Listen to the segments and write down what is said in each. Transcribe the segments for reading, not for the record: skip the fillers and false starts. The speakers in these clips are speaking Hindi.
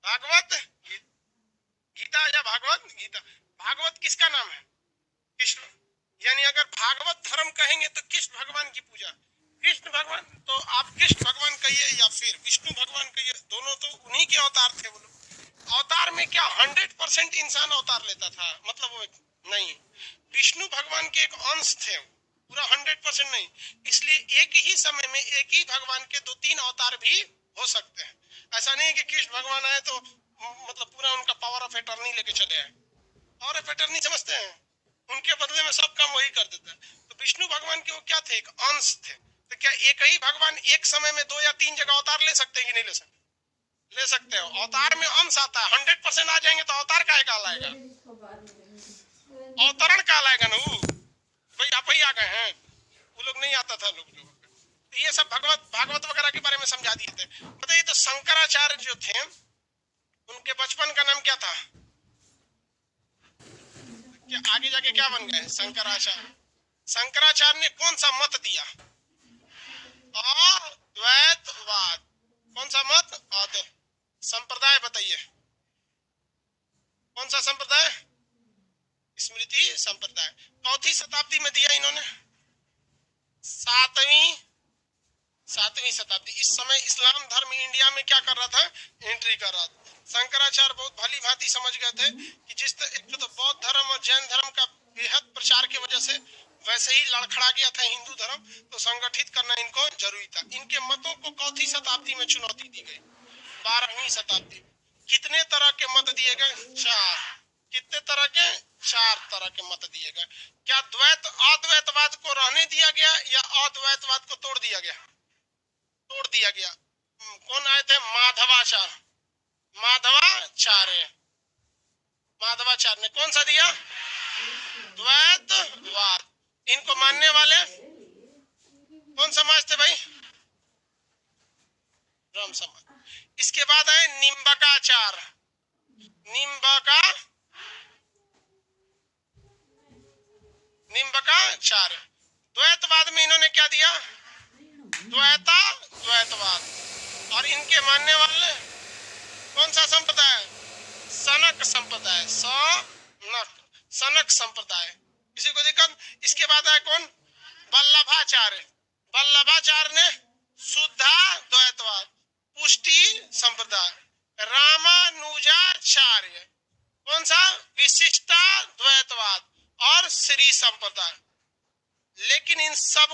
भागवत गीता या भागवत गीता। भागवत किसका नाम है? कृष्ण। यानी अगर भागवत धर्म कहेंगे तो कृष्ण भगवान की पूजा। कृष्ण भगवान तो आप कृष्ण भगवान कहिए या फिर विष्णु भगवान कहिए, दोनों तो उन्हीं के अवतार थे वो लोग। अवतार में क्या 100% इंसान अवतार लेता था? मतलब वो नहीं, विष्णु भगवान के एक अंश थे, पूरा 100% नहीं। इसलिए एक ही समय में एक ही भगवान के 2-3 अवतार भी हो सकते हैं। ऐसा नहीं कि कृष्ण भगवान आए तो मतलब पूरा उनका पावर ऑफ एटर्नी लेके चले आए। पावर ऑफ एटर्नी समझते हैं? उनके बदले में सब काम वही कर देता है। तो विष्णु भगवान के वो क्या थे? एक अंश थे। तो क्या एक ही भगवान एक समय में 2 या 3 जगह अवतार ले सकते हैं कि नहीं ले सकते? ले सकते हो। अवतार में अंश आता है, 100% आ जाएंगे तो अवतार काहे कहलाएगा? अवतरण कहलाएगा ना। वो भाई आप ही आ गए हैं, वो लोग नहीं आता था लोग। तो ये सब भागवत वगैरह के बारे में समझा दिए थे। बताइए, तो शंकराचार्य जो थे उनके बचपन का नाम क्या था? क्या आगे जाके क्या बन गए? शंकराचार्य। शंकराचार्य ने कौन सा मत दिया? अद्वैतवाद। कौन सा मत? संप्रदाय बताइए, कौन सा संप्रदाय? स्मृति संप्रदाय। चौथी शताब्दी में दिया इन्होंने। सातवीं शताब्दी। इस समय इस्लाम धर्म इंडिया में क्या कर रहा था? एंट्री कर रहा था। शंकराचार्य बहुत भली भांति समझ गए थे कि जिस एक तो बौद्ध धर्म और जैन धर्म का बेहद प्रचार की वजह से वैसे ही लड़खड़ा गया था हिंदू धर्म, तो संगठित करना इनको जरूरी था। इनके मतों को चौथी शताब्दी में चुनौती दी गई। 12वीं शताब्दी कितने तरह के मत दिए गए? 4। कितने तरह के? 4 तरह के मत दिए गए। क्या अद्वैतवाद को रहने दिया गया या अद्वैतवाद को तोड़ दिया गया? तोड़ दिया गया। कौन आए थे? माधवाचार्य। माधवाचार्य ने कौन सा दिया? द्वैतवाद। इनको मानने वाले कौन समाज थे भाई? ब्रह्म समाज। इसके बाद आए निम्बकाचार्य। निम्बकाचार्य। द्वैतवाद में इन्होंने क्या दिया? द्वैतवाद। और इनके मानने वाले कौन सा संप्रदाय? सनक संप्रदाय। सनक संप्रदाय। किसी को दिक्कत? इसके बाद आए कौन? वल्लभाचार्य। वल्लभाचार्य ने शुद्धाद्वैतवाद। पुष्टि संप्रदाय। रामानुजाचार्य कौन सा? विशिष्टाद्वैतवाद और श्री संप्रदाय। लेकिन इन सब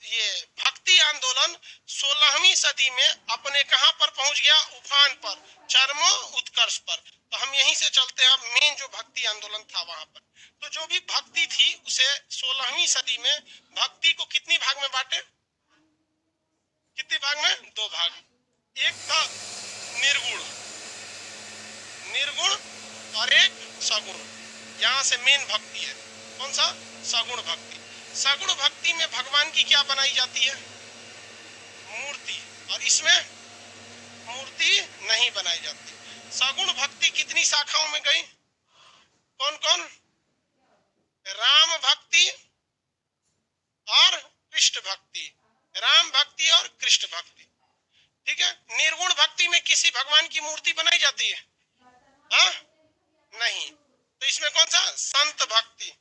ये भक्ति आंदोलन 16वीं सदी में अपने कहां पर पहुंच गया? उफान पर, चरमो उत्कर्ष पर। तो हम यहीं से चलते हैं। मेन जो भक्ति आंदोलन था वहां पर, तो जो भी भक्ति थी उसे 16वीं सदी में भक्ति को कितनी भाग में बांटे? कितनी भाग में? 2 भाग। एक था निर्गुण और एक सगुण। यहाँ से मेन भक्ति है। कौन सा? सगुण भक्ति। सगुण भक्ति में भगवान की क्या बनाई जाती है? मूर्ति। और इसमें मूर्ति नहीं बनाई जाती। सगुण भक्ति कितनी शाखाओं में गई? कौन कौन? राम भक्ति और कृष्ण भक्ति। राम भक्ति और कृष्ण भक्ति। ठीक है। निर्गुण भक्ति में किसी भगवान की मूर्ति बनाई जाती है? हाँ? नहीं। तो इसमें कौन सा? संत भक्ति।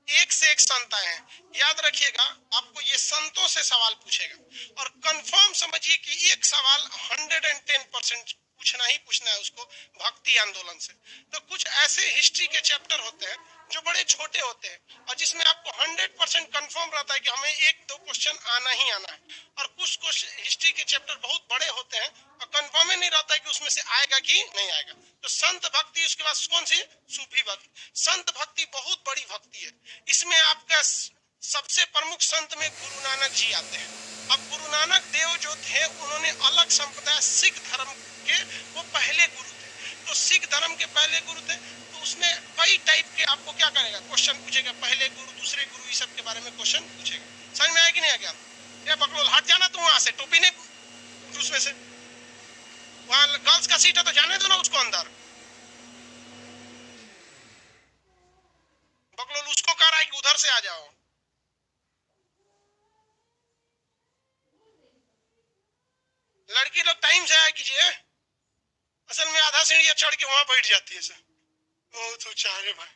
एक से एक संत आए हैं। याद रखिएगा, आपको ये संतों से सवाल पूछेगा और कंफर्म समझिए कि एक सवाल 110% पूछना ही पूछना है उसको भक्ति आंदोलन से। तो कुछ ऐसे हिस्ट्री के चैप्टर होते हैं जो बड़े छोटे होते हैं और जिसमें आपको 100% कंफर्म रहता है कि हमें 1-2 क्वेश्चन आना ही आना है। और कुछ हिस्ट्री के चैप्टर बहुत बड़े होते हैं और कंफर्म ही नहीं रहता है कि उसमें से आएगा कि नहीं आएगा। तो संत भक्ति, उसके बाद कौन सी? सूफी भक्ति। संत भक्ति बहुत बड़ी भक्ति है। इसमें आपका सबसे प्रमुख संत में गुरु नानक जी आते हैं। अब गुरु नानक देव जो थे उन्होंने अलग संप्रदाय सिख धर्म के वो पहले गुरु थे। तो सिख धर्म के पहले गुरु थे, तो उसमें कई टाइप के आपको क्या करेगा? क्वेश्चन पूछेगा। पहले गुरु, दूसरे गुरु, इस सब के बारे में क्वेश्चन पूछेगा। समझ में आया कि नहीं आ गया? ये बकलोल हट जाना तुम वहां से, टोपी नहीं उसमें से। वहां गर्ल्स का सीट है तो जाने दो ना उसको अंदर। बकलोल उसको कह रहा है कि उधर से आ जाओ। लड़की लोग टाइम से आया कीजिए। असल में आधा 10 सीढ़ियां चढ़ के वहां बैठ जाती है सर, ओ तू चाहे भाई,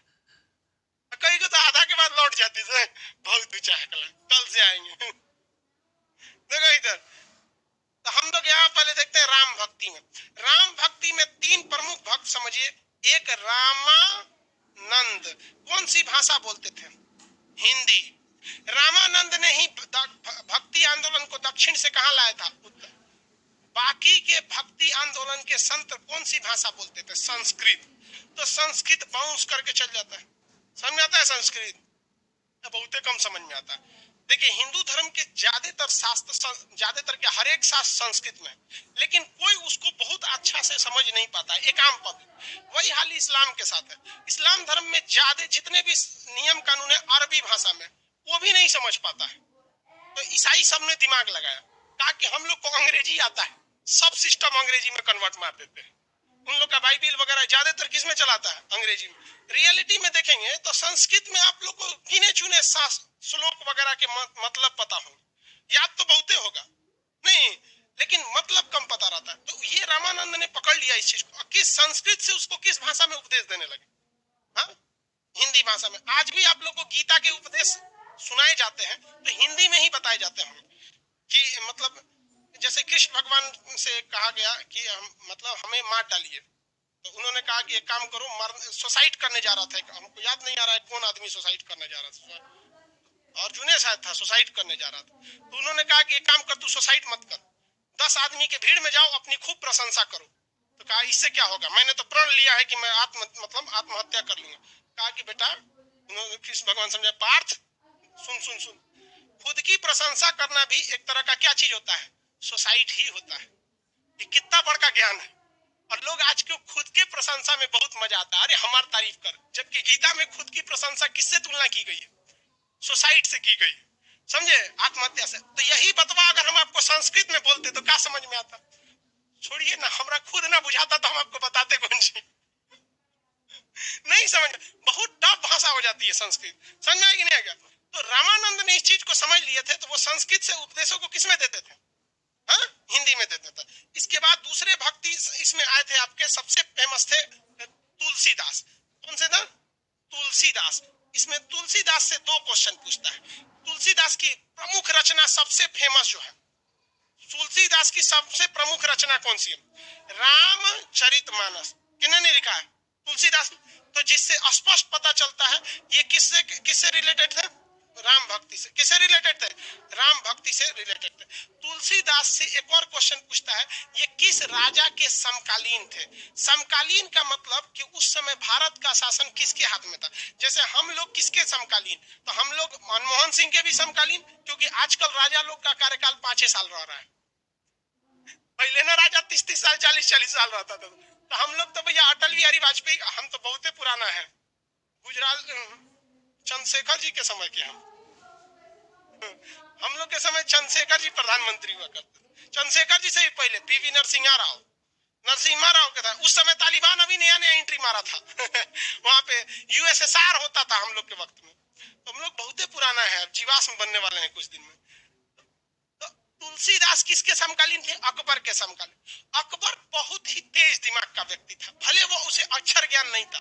कहीं को तो आधा के बाद लौट जाती है, बहुत ऊंचा है, कल से आएंगे। देखो इधर, तो हम लोग यहाँ पहले देखते हैं राम भक्ति में। राम भक्ति में 3 प्रमुख भक्त समझिए। एक रामानंद, कौन सी भाषा बोलते थे? हिंदी। रामानंद ने ही भक्ति आंदोलन को दक्षिण से कहां लाया था? उत्तर। बाकी के भक्ति आंदोलन के संत कौन सी भाषा बोलते थे? संस्कृत। तो संस्कृत बाउंस करके चल जाता है, समझ में आता है? संस्कृत बहुते कम समझ में आता है। देखिए हिंदू धर्म के ज्यादातर शास्त्र, ज्यादातर के हर एक शास्त्र संस्कृत में, लेकिन कोई उसको बहुत अच्छा से समझ नहीं पाता है, एक आम पब्लिक। वही हाल इस्लाम के साथ है। इस्लाम धर्म में ज्यादा जितने भी नियम कानून है अरबी भाषा में, वो भी नहीं समझ पाता है। तो ईसाई सब ने दिमाग लगाया, कहा कि हम लोग को अंग्रेजी आता है, सब सिस्टम अंग्रेजी में कन्वर्ट मार देते हैं। उन लोग का बाइबिल वगैरह ज्यादातर किस में चलाता है? अंग्रेजी में। रियलिटी में देखेंगे तो संस्कृत में आप लोग को गिने चुने श्लोक वगैरह के मतलब पता हो, याद तो बहुते होगा नहीं, लेकिन मतलब कम पता रहता है। तो ये रामानंद ने पकड़ लिया इस चीज को, किस संस्कृत से उसको किस भाषा में उपदेश देने लगे? हाँ, हिंदी भाषा में। आज भी आप लोग को गीता के उपदेश सुनाए जाते हैं तो हिंदी में ही बताए जाते हैं कि मतलब जैसे कृष्ण भगवान से कहा गया कि मतलब हमें मार डालिए, तो उन्होंने कहा कि एक काम करो, सुसाइड करने जा रहा था, हमको याद नहीं आ रहा है कौन आदमी सुसाइड करने जा रहा था, अर्जुन शायद था, सुसाइड करने जा रहा था। तो उन्होंने कहा कि एक काम कर, तू सुसाइड मत कर, 10 आदमी के भीड़ में जाओ, अपनी खूब प्रशंसा करो। तो कहा इससे क्या होगा, मैंने तो प्रण लिया है कि मैं आत्महत्या कर लूंगा। कहा कि बेटा, उन्होंने कृष्ण भगवान समझा, पार्थ सुन सुन सुन, खुद की प्रशंसा करना भी एक तरह का क्या चीज होता है? सुसाइड ही होता है। ये कितना बड़ा ज्ञान है। और लोग आज के खुद के प्रशंसा में बहुत मजा आता है, अरे हमारी तारीफ कर, जबकि गीता में खुद की प्रशंसा किससे तुलना की गई है? सुसाइड से की गई, समझे, आत्महत्या से। तो यही बतवा अगर हम आपको संस्कृत में बोलते तो क्या समझ में आता? छोड़िए ना, हमरा खुद ना बुझाता तो हम आपको बताते कौन सी? नहीं समझ, बहुत टफ भाषा हो जाती है संस्कृत, समझ में आएगी नहीं आएगा? तो रामानंद ने इस चीज को समझ लिए थे, तो वो संस्कृत से उपदेशों को किसमें देते थे? हाँ, हिंदी में देते थे। इसके बाद दूसरे भक्ति इसमें आए थे, आपके सबसे फेमस थे तुलसीदास। कौन से था? तुलसीदास। इसमें तुलसीदास से 2 क्वेश्चन पूछता है। तुलसीदास की प्रमुख रचना सबसे फेमस जो है, तुलसीदास की सबसे प्रमुख रचना कौन सी है? रामचरितमानस। किन्होंने लिखा है? तुलसीदास। तो जिससे स्पष्ट पता चलता है ये किससे रिलेटेड थे? राम भक्ति से। किससे रिलेटेड थे? राम भक्ति से रिलेटेड थे। तुलसीदास से एक और क्वेश्चन पूछता है, ये किस राजा के समकालीन थे? समकालीन का मतलब कि उस समय भारत का शासन किसके हाथ में था। जैसे हम लोग किसके समकालीन, तो हम लोग मनमोहन सिंह के भी समकालीन, क्योंकि आजकल राजा लोग का कार्यकाल 5 साल रह रहा है, पहले ना राजा 30-30 साल 40-40 साल रहता था। तो हम लोग तो भैया अटल बिहारी वाजपेयी, हम तो बहुत पुराना है, गुजरात चंद्रशेखर जी के समय के हम लोग के समय चंद्रशेखर जी प्रधानमंत्री हुआ करते थे। चंद्रशेखर जी से भी पहले पीवी नरसिम्हा राव के था। उस समय तालिबान अभी नया नया एंट्री मारा था वहां पे यूएसएसआर होता था हम लोग के वक्त में। तो हम लोग बहुत पुराना है, जीवाश्म बनने वाले हैं कुछ दिन में। तो तुलसीदास किसके समकालीन थे? अकबर के समकालीन। अकबर बहुत ही तेज दिमाग का व्यक्ति था, भले वो उसे अक्षर ज्ञान नहीं था।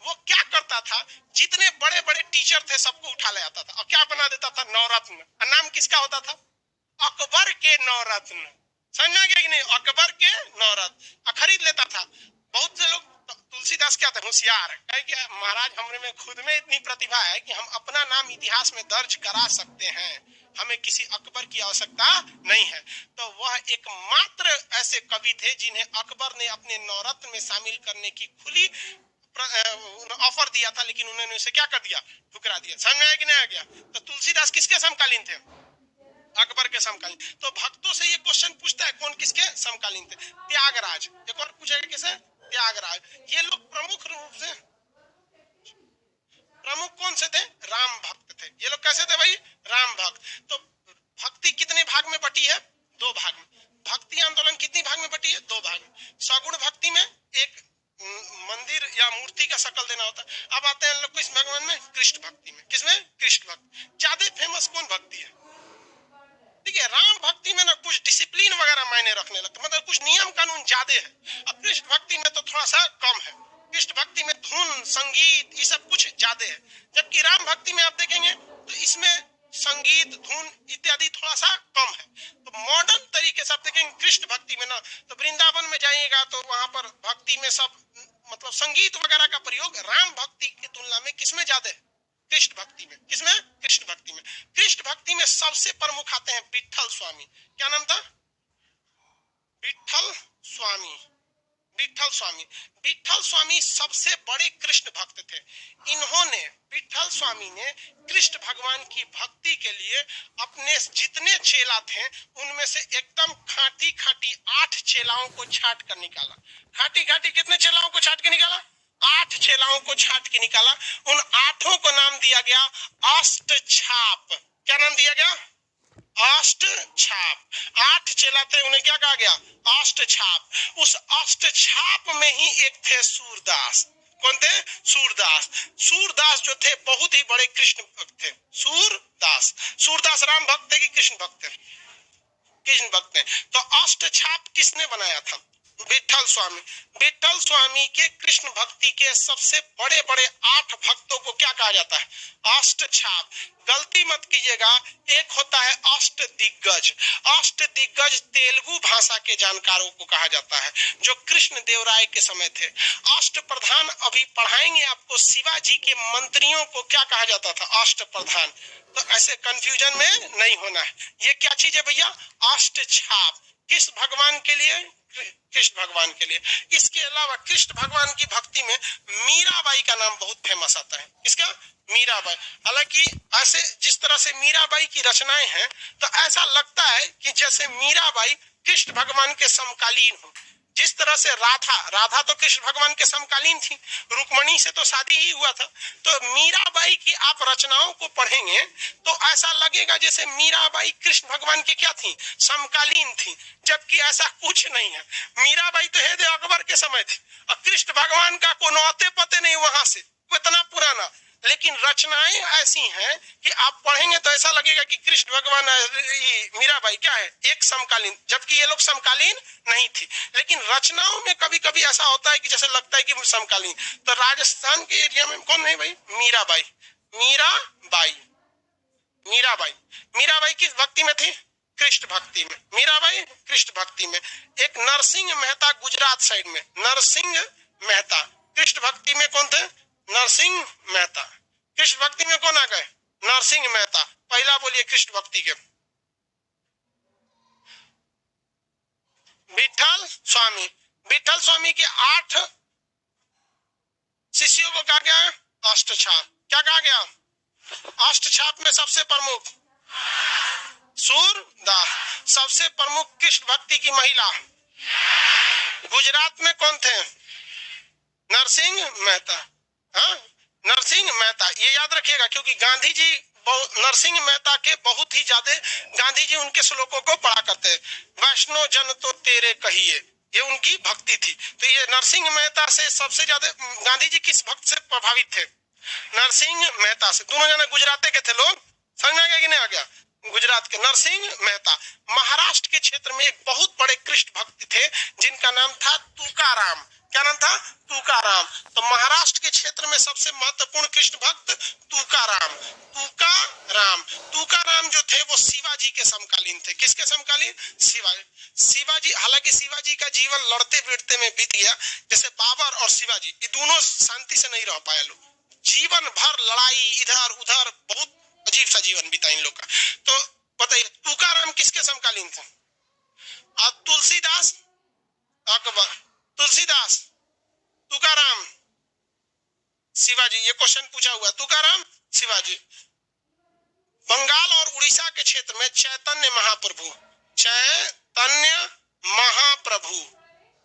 वो क्या करता था, जितने बड़े बड़े टीचर थे सबको उठा ले आता था और क्या बना देता था? नवरत्न। नाम किसका होता था? अकबर के नवरत्न। समझ में गया कि नहीं? अकबर के नवरत्न खरीद लेता था। बहुत से लोग, तुलसीदास क्या थे? होशियार है कि महाराज हमरे में खुद में इतनी प्रतिभा है कि हम अपना नाम इतिहास में दर्ज करा सकते हैं, हमें किसी अकबर की आवश्यकता नहीं है। तो वह एकमात्र ऐसे कवि थे जिन्हें अकबर ने अपने नवरत्न में शामिल करने की खुली ऑफर दिया था, लेकिन उन्होंने उसे क्या कर दिया? ठुकरा दिया। समझ में आया कि नहीं आ गया? तो तुलसीदास किसके समकालीन थे? अकबर के समकालीन। तो भक्तों से ये क्वेश्चन पूछता है, कौन किसके समकालीन थे? त्यागराज। एक और पूछेगा किसे? त्यागराज। ये लोग प्रमुख रूप से प्रमुख कौन से थे? राम भक्त थे। ये लोग कैसे थे भाई? राम भक्त। तो भक्ति कितने भाग में बटी है? 2 भाग में। भक्ति आंदोलन कितनी भाग में बटी है? 2 भाग में। सगुण भक्ति में एक मंदिर या मूर्ति का शक्ल देना होता है। अब आते हैं लोग किस भगवान में? कृष्ण भक्ति में। किसमें? कृष्ण भक्ति। ज्यादा फेमस कौन भक्ति है? ठीक है, राम भक्ति में ना कुछ डिसिप्लिन वगैरह मायने रखने लगता, मतलब कुछ नियम कानून ज्यादा है। अब कृष्ण भक्ति में तो थोड़ा कृष्ण भक्ति में ना, तो वृंदावन में जाइएगा तो वहां पर भक्ति में सब मतलब संगीत वगैरह का प्रयोग राम भक्ति की तुलना में किसमें ज्यादा है? कृष्ण भक्ति में। किसमें? कृष्ण भक्ति में। कृष्ण भक्ति में सबसे प्रमुख आते हैं विठल स्वामी। क्या नाम था? विठल स्वामी। विठल स्वामी, विठल स्वामी सबसे बड़े कृष्ण भक्त थे। इन्होंने, विठल स्वामी ने कृष्ण भगवान की भक्ति के लिए अपने जितने चेला थे उनमें से एकदम खाटी खाटी 8 चेलाओं को छांट कर निकाला। खाटी खाटी कितने चेलाओं को छांट के निकाला? 8 चेलाओं को छांट के निकाला। उन 8 को नाम दिया गया अष्टछाप। क्या नाम दिया गया? अष्टछाप। 8 चेला थे, उन्हें क्या कहा गया? अष्टछाप। उस अष्टछाप में ही एक थे सूरदास। कौन थे? सूरदास। सूरदास जो थे बहुत ही बड़े कृष्ण भक्त थे। सूरदास, सूरदास राम भक्त थे कि कृष्ण भक्त थे? कृष्ण भक्त थे। तो अष्टछाप किसने बनाया था? विठल स्वामी। विठल स्वामी के कृष्ण भक्ति के सबसे बड़े बड़े 8 भक्तों को क्या कहा जाता है? अष्टछाप। गलती मत कीजिएगा, एक होता है अष्ट दिग्गज। अष्ट दिग्गज तेलुगु भाषा के जानकारों को कहा जाता है जो कृष्ण देव राय के समय थे। अष्ट प्रधान अभी पढ़ाएंगे आपको, शिवाजी के मंत्रियों को क्या कहा जाता था? अष्ट प्रधान। तो ऐसे कंफ्यूजन में नहीं होना है। ये क्या चीज है भैया? अष्टछाप। किस भगवान के लिए? कृष्ण भगवान के लिए। इसके अलावा कृष्ण भगवान की भक्ति में मीराबाई का नाम बहुत फेमस आता है। किसका? मीराबाई। हालांकि ऐसे जिस तरह से मीराबाई की रचनाएं हैं तो ऐसा लगता है कि जैसे मीराबाई कृष्ण भगवान के समकालीन हो। जिस तरह से राधा तो कृष्ण भगवान के समकालीन थी, रुक्मणी से तो शादी ही हुआ था। तो मीराबाई की आप रचनाओं को पढ़ेंगे तो ऐसा लगेगा जैसे मीराबाई कृष्ण भगवान की क्या थी? समकालीन थी, जबकि ऐसा कुछ नहीं है। मीराबाई तो हैदे अकबर के समय थी और कृष्ण भगवान का कोई नौते पते नहीं वहां से, इतना पुराना। लेकिन रचनाएं ऐसी हैं कि आप पढ़ेंगे तो ऐसा लगेगा कि कृष्ण भगवान मीराबाई क्या है? एक समकालीन, जबकि ये लोग समकालीन नहीं थी। लेकिन रचनाओं में कभी कभी ऐसा होता है कि जैसे लगता है कि समकालीन। तो राजस्थान के एरिया में कौन है भाई? मीराबाई। मीराबाई, मीराबाई। मीराबाई किस भक्ति में थी? कृष्ण भक्ति में। मीराबाई कृष्ण भक्ति में। एक नरसिंह मेहता गुजरात साइड में, नरसिंह मेहता कृष्ण भक्ति में कौन थे? नरसिंह मेहता। कृष्ण भक्ति में कौन आ गए? नरसिंह मेहता। पहला बोलिए कृष्ण भक्ति के। विठल स्वामी। विठल स्वामी के 8 शिष्यों को कहा गया अष्टछाप। क्या कहा गया? अष्टछाप में सबसे प्रमुख सूरदास। सबसे प्रमुख कृष्ण भक्ति की महिला गुजरात में कौन थे? नरसिंह मेहता। हाँ, नरसिंह मेहता, ये याद रखिएगा क्योंकि गांधी जी नरसिंह मेहता के बहुत ही ज्यादा, गांधी जी उनके श्लोकों को पढ़ा करते। वैष्णो जन तो तेरे कहिए, ये उनकी भक्ति थी। तो ये नरसिंह मेहता से सबसे ज्यादा गांधी जी किस भक्त से प्रभावित थे? नरसिंह मेहता से। दोनों जने गुजराती के थे लोग, समझ में आ गया कि नहीं आ गया? गुजरात के नरसिंह मेहता। महाराष्ट्र के क्षेत्र में एक बहुत बड़े कृष्ण भक्त थे जिनका नाम था तुकाराम। क्या नाम था? तुकाराम। तो महाराष्ट्र के क्षेत्र में सबसे महत्वपूर्ण कृष्ण भक्त तुकाराम। तुकाराम, तुकाराम जो थे वो शिवाजी के समकालीन थे। किसके समकालीन? शिवाजी। शिवाजी, हालांकि शिवाजी का जीवन लड़ते भिड़ते में बीत गया, जैसे बाबर और शिवाजी ये दोनों शांति से नहीं रह पाए लोग, जीवन भर लड़ाई इधर उधर, बहुत अजीब सा जीवन बीता इन लोग का। तो बताइए तुकाराम किसके समकालीन थे? और तुलसीदास अकबर, तुलसीदास, तुकाराम, शिवाजी। ये क्वेश्चन पूछा हुआ, तुकाराम शिवाजी। बंगाल और उड़ीसा के क्षेत्र में चैतन्य महाप्रभु, चैतन्य महाप्रभु,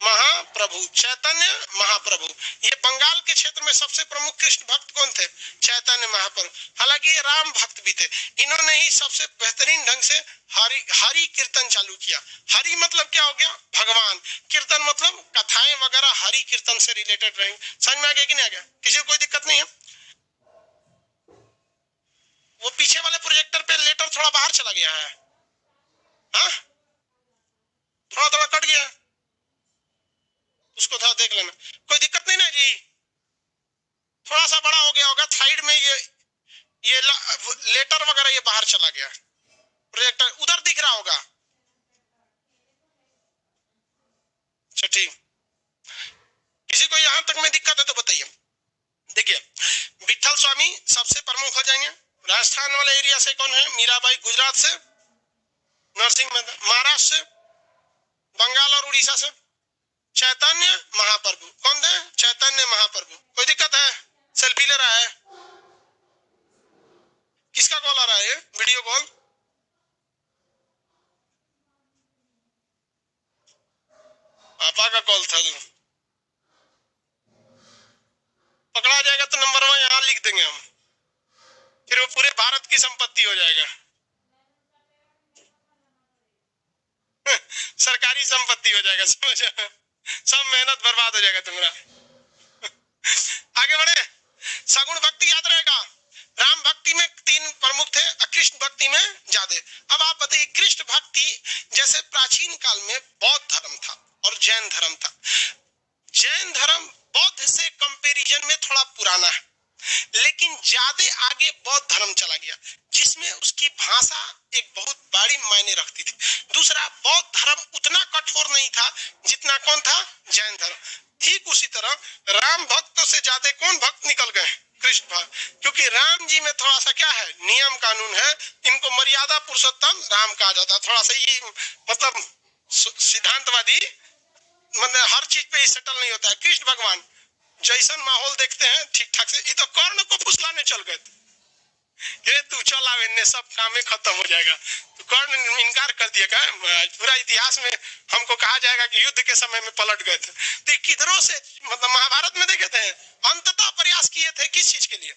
महाप्रभु, चैतन्य महाप्रभु। ये बंगाल के क्षेत्र में सबसे प्रमुख कृष्ण भक्त कौन थे? चैतन्य महाप्रभु। हालांकि ये राम भक्त भी थे। इन्होंने ही सबसे बेहतरीन ढंग से हरि कीर्तन चालू किया। हरि मतलब क्या हो गया? भगवान। कीर्तन मतलब कथाएं वगैरह हरि कीर्तन से रिलेटेड रहेंगे। समझ में आ गया कि नहीं आ गया? किसी को कोई दिक्कत नहीं है? वो पीछे वाले प्रोजेक्टर पे लेटर थोड़ा बाहर चला गया है, हाँ? थोड़ा थोड़ा कट गया, उसको थोड़ा देख लेना। कोई दिक्कत नहीं ना जी? थोड़ा सा बड़ा हो गया होगा साइड में, ये लेटर वगैरह ये बाहर चला गया। प्रोजेक्टर उधर दिख रहा होगा, अच्छा ठीक, किसी को यहां तक में दिक्कत है तो बताइए। देखिए, विठल स्वामी सबसे प्रमुख हो जाएंगे। राजस्थान वाले एरिया से कौन है? मीराबाई गुजरात से, नरसिंह मेहता महाराष्ट्र से, बंगाल और उड़ीसा से। चैतन्य महाप्रभु कौन है? चैतन्य महाप्रभु। कोई दिक्कत है? सेल्फी ले रहा है, किसका कॉल आ रहा है? Video call. पापा का कॉल था। जो पकड़ा जाएगा तो नंबर वन यहाँ लिख देंगे हम, फिर वो पूरे भारत की संपत्ति हो जाएगा। सरकारी संपत्ति हो जाएगा, समझ? सब मेहनत बर्बाद हो जाएगा तुम्हारा। आगे बढ़े। सगुण भक्ति याद रहेगा। राम भक्ति में 3 प्रमुख थे, कृष्ण भक्ति में ज्यादा। अब आप बताइए, कृष्ण भक्ति जैसे प्राचीन काल में बौद्ध धर्म था और जैन धर्म था। जैन धर्म बौद्ध से कंपैरिजन में थोड़ा पुराना है, लेकिन ज्यादा आगे बौद्ध धर्म चला गया, जिसमें उसकी भाषा एक बहुत बड़ी मायने रखती थी। दूसरा, बौद्ध धर्म उतना कठोर नहीं था जितना कौन था? जैन धर्म। ठीक उसी तरह राम भक्तों से ज्यादा कौन भक्त निकल गए? कृष्ण भक्त। क्योंकि राम जी में थोड़ा सा क्या है? नियम कानून है। इनको मर्यादा पुरुषोत्तम राम कहा जाता है। थोड़ा सा ये मतलब सिद्धांतवादी, मतलब हर चीज पे सेटल नहीं होता है। कृष्ण भगवान जैसन माहौल देखते हैं ठीक ठाक से। ये तो कर्ण को फुसलाने चल गए थे, ये तू चल आवे ने सब काम खत्म हो जाएगा। तो कर्ण इनकार कर दिया। क्या पूरा इतिहास में हमको कहा जाएगा कि युद्ध के समय में पलट गए थे। तो किधरों से, मतलब महाभारत में देखे थे, अंततः प्रयास किए थे किस चीज के लिए?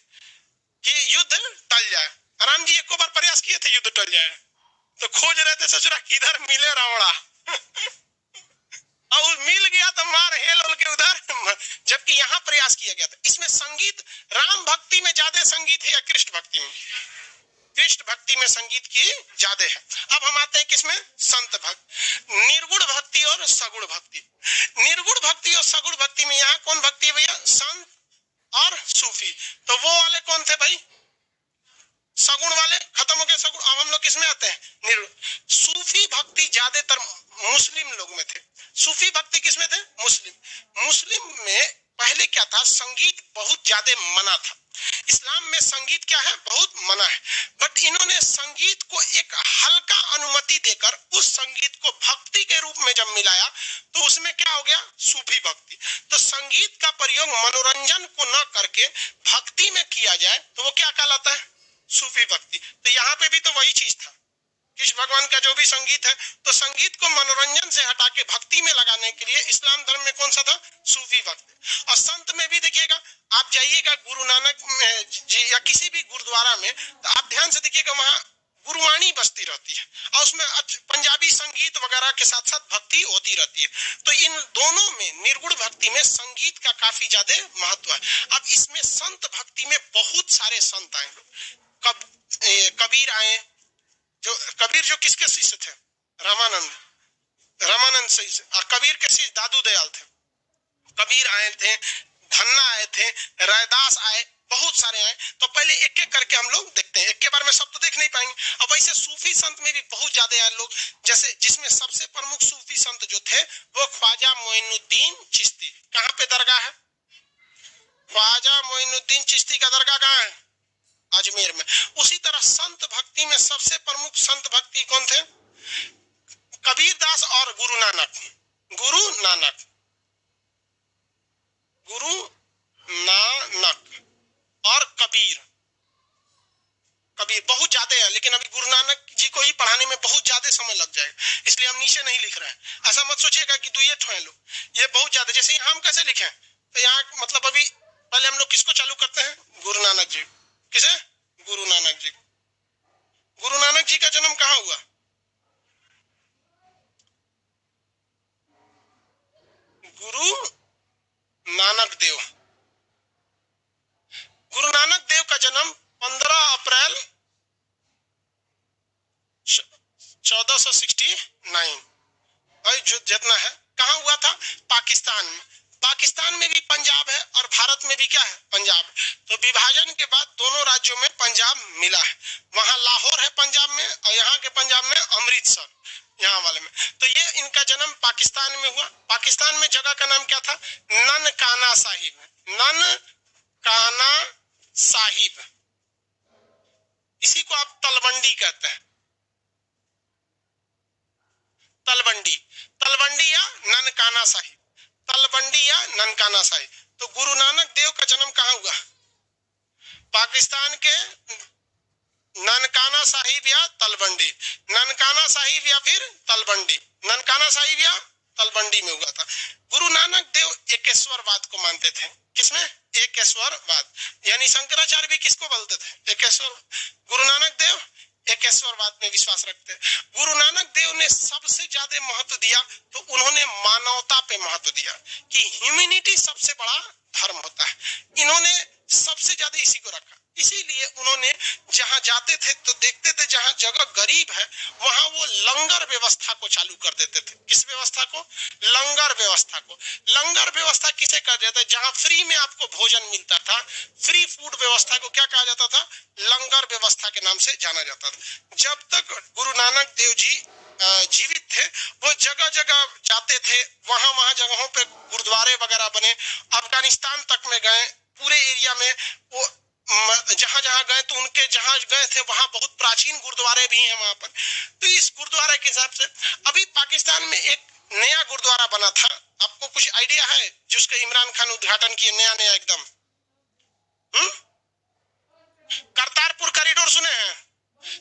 कि युद्ध टल जाए। राम जी एक बार प्रयास किए थे युद्ध टल जाए, तो खोज रहे थे ससुरा किधर मिले रावणा। और मिल गया तो मार हेल होल के उधर, जबकि यहाँ प्रयास किया गया था। इसमें संगीत, राम भक्ति में ज्यादा संगीत है या कृष्ण भक्ति में? कृष्ण भक्ति में संगीत की ज्यादा है। अब हम आते हैं किसमें? संत भक्त, निर्गुण भक्ति और सगुण भक्ति। निर्गुण भक्ति और सगुण भक्ति में यहाँ कौन भक्ति है भैया? संत और सूफी। तो वो वाले कौन थे भाई? सगुण वाले खत्म हो गए सगुण। अब हम लोग किसमें आते हैं? निर्गुण। सूफी भक्ति ज्यादातर मुस्लिम लोग में थे। सूफी भक्ति किसमें थे? मुस्लिम। मुस्लिम में पहले क्या था? संगीत बहुत ज्यादा मना था। इस्लाम में संगीत क्या है? बहुत मना है। बट इन्होंने संगीत को एक हल्का अनुमति देकर उस संगीत को भक्ति के रूप में जब मिलाया तो उसमें क्या हो गया? सूफी भक्ति। तो संगीत का प्रयोग मनोरंजन को न करके भक्ति में किया जाए तो वो क्या कहलाता है? सूफी भक्ति। तो यहाँ पे भी तो वही चीज था। कृष्ण भगवान का जो भी संगीत है, तो संगीत को मनोरंजन से हटा के भक्ति में लगाने के लिए इस्लाम धर्म में कौन सा था? सूफी भक्ति। और संत में भी देखिएगा, आप जाइएगा गुरु नानक जी या किसी भी गुरुद्वारा में, तो आप ध्यान से देखिएगा वहां गुरुवाणी बजती रहती है और उसमें पंजाबी संगीत वगैरह के साथ साथ भक्ति होती रहती है। तो इन दोनों में, निर्गुण भक्ति में संगीत का काफी ज्यादा महत्व है। अब इसमें संत भक्ति में बहुत सारे संत आए। कबीर आए, जो कबीर जो किसके शिष्य थे? रामानंद, रामानंद से। कबीर के शिष्य दादू दयाल थे। कबीर आए थे, धन्ना आए थे, रैदास आए, बहुत सारे आए। तो पहले एक एक करके हम लोग देखते हैं, एक के बार में सब तो देख नहीं पाएंगे। अब वैसे सूफी संत में भी बहुत ज्यादा आए लोग, जैसे जिसमें सबसे प्रमुख सूफी संत जो थे वो ख्वाजा मोइनुद्दीन चिश्ती। कहाँ पे दरगाह है? ख्वाजा मोइनुद्दीन चिश्ती का दरगाह कहाँ है? अजमेर में। उसी तरह संत भक्ति में सबसे प्रमुख संत भक्ति कौन थे? कबीरदास और गुरु नानक। गुरु नानक, गुरु नानक और कबीर। कबीर बहुत ज्यादा है, लेकिन अभी गुरु नानक जी को ही पढ़ाने में बहुत ज्यादा समय लग जाएगा, इसलिए हम नीचे नहीं लिख रहे हैं। ऐसा मत सोचिएगा कि दुए ठो लोग, ये बहुत ज्यादा। जैसे यहाँ हम कैसे लिखे, तो यहाँ मतलब अभी पहले हम लोग किसको चालू करते हैं? गुरु नानक जी। किसे? गुरु नानक जी। गुरु नानक जी का जन्म कहाँ हुआ? गुरु नानक देव। गुरु नानक देव का जन्म 15 अप्रैल 1469 भाई जो जितना है, कहाँ हुआ था? पाकिस्तान में। पाकिस्तान में भी पंजाब है और भारत में भी क्या है? पंजाब। तो विभाजन के बाद दोनों राज्यों में पंजाब मिला है। वहां लाहौर है पंजाब में और यहाँ के पंजाब में अमृतसर। यहाँ वाले में। तो ये इनका जन्म पाकिस्तान में हुआ। पाकिस्तान में जगह का नाम क्या था? ननकाना साहिब। ननकाना साहिब, इसी को आप तलवंडी कहते हैं। तलवंडी, तलवंडी या ननकाना साहिब, तलवंडी या ननकाना साहिब। तो गुरु नानक देव का जन्म कहाँ हुआ? पाकिस्तान के ननकाना साहिब या तलवंडी, ननकाना साहिब या फिर तलवंडी, ननकाना साहिब या तलवंडी में हुआ था। गुरु नानक देव एकेश्वरवाद को मानते थे। किसमें? एकेश्वरवाद, यानी शंकराचार्य भी किसको बोलते थे? एकेश्वर। गुरु नानक देव एकेश्वरवाद में विश्वास रखते हैं। गुरु नानक देव ने सबसे ज्यादा महत्व दिया तो उन्होंने मानवता पे महत्व दिया कि ह्यूमैनिटी सबसे बड़ा धर्म होता है। इन्होंने सबसे ज्यादा इसी को रखा। इसीलिए उन्होंने जहां जाते थे तो देखते थे जहां जगह गरीब है वहां वो लंगर व्यवस्था को चालू कर देते थे। किस व्यवस्था को? लंगर व्यवस्था को। लंगर व्यवस्था किसे कहा जाता है? जहां फ्री में आपको भोजन मिलता था, फ्री फूड व्यवस्था को क्या कहा जाता था? लंगर व्यवस्था के नाम से जाना जाता था। जब तक गुरु नानक देव जी जीवित थे वो जगह जगह जाते थे, वहां वहां जगहों पे गुरुद्वारे वगैरह बने। अफगानिस्तान तक में गए, पूरे एरिया में वो जहां जहां गए तो उनके जहां गए थे वहां बहुत प्राचीन गुरुद्वारे भी हैं वहां पर। तो इस गुरुद्वारे के हिसाब से अभी पाकिस्तान में एक नया गुरुद्वारा बना था, आपको कुछ आइडिया है? जिसका इमरान खान उद्घाटन किए, नया नया एकदम। करतारपुर कॉरिडोर सुने हैं?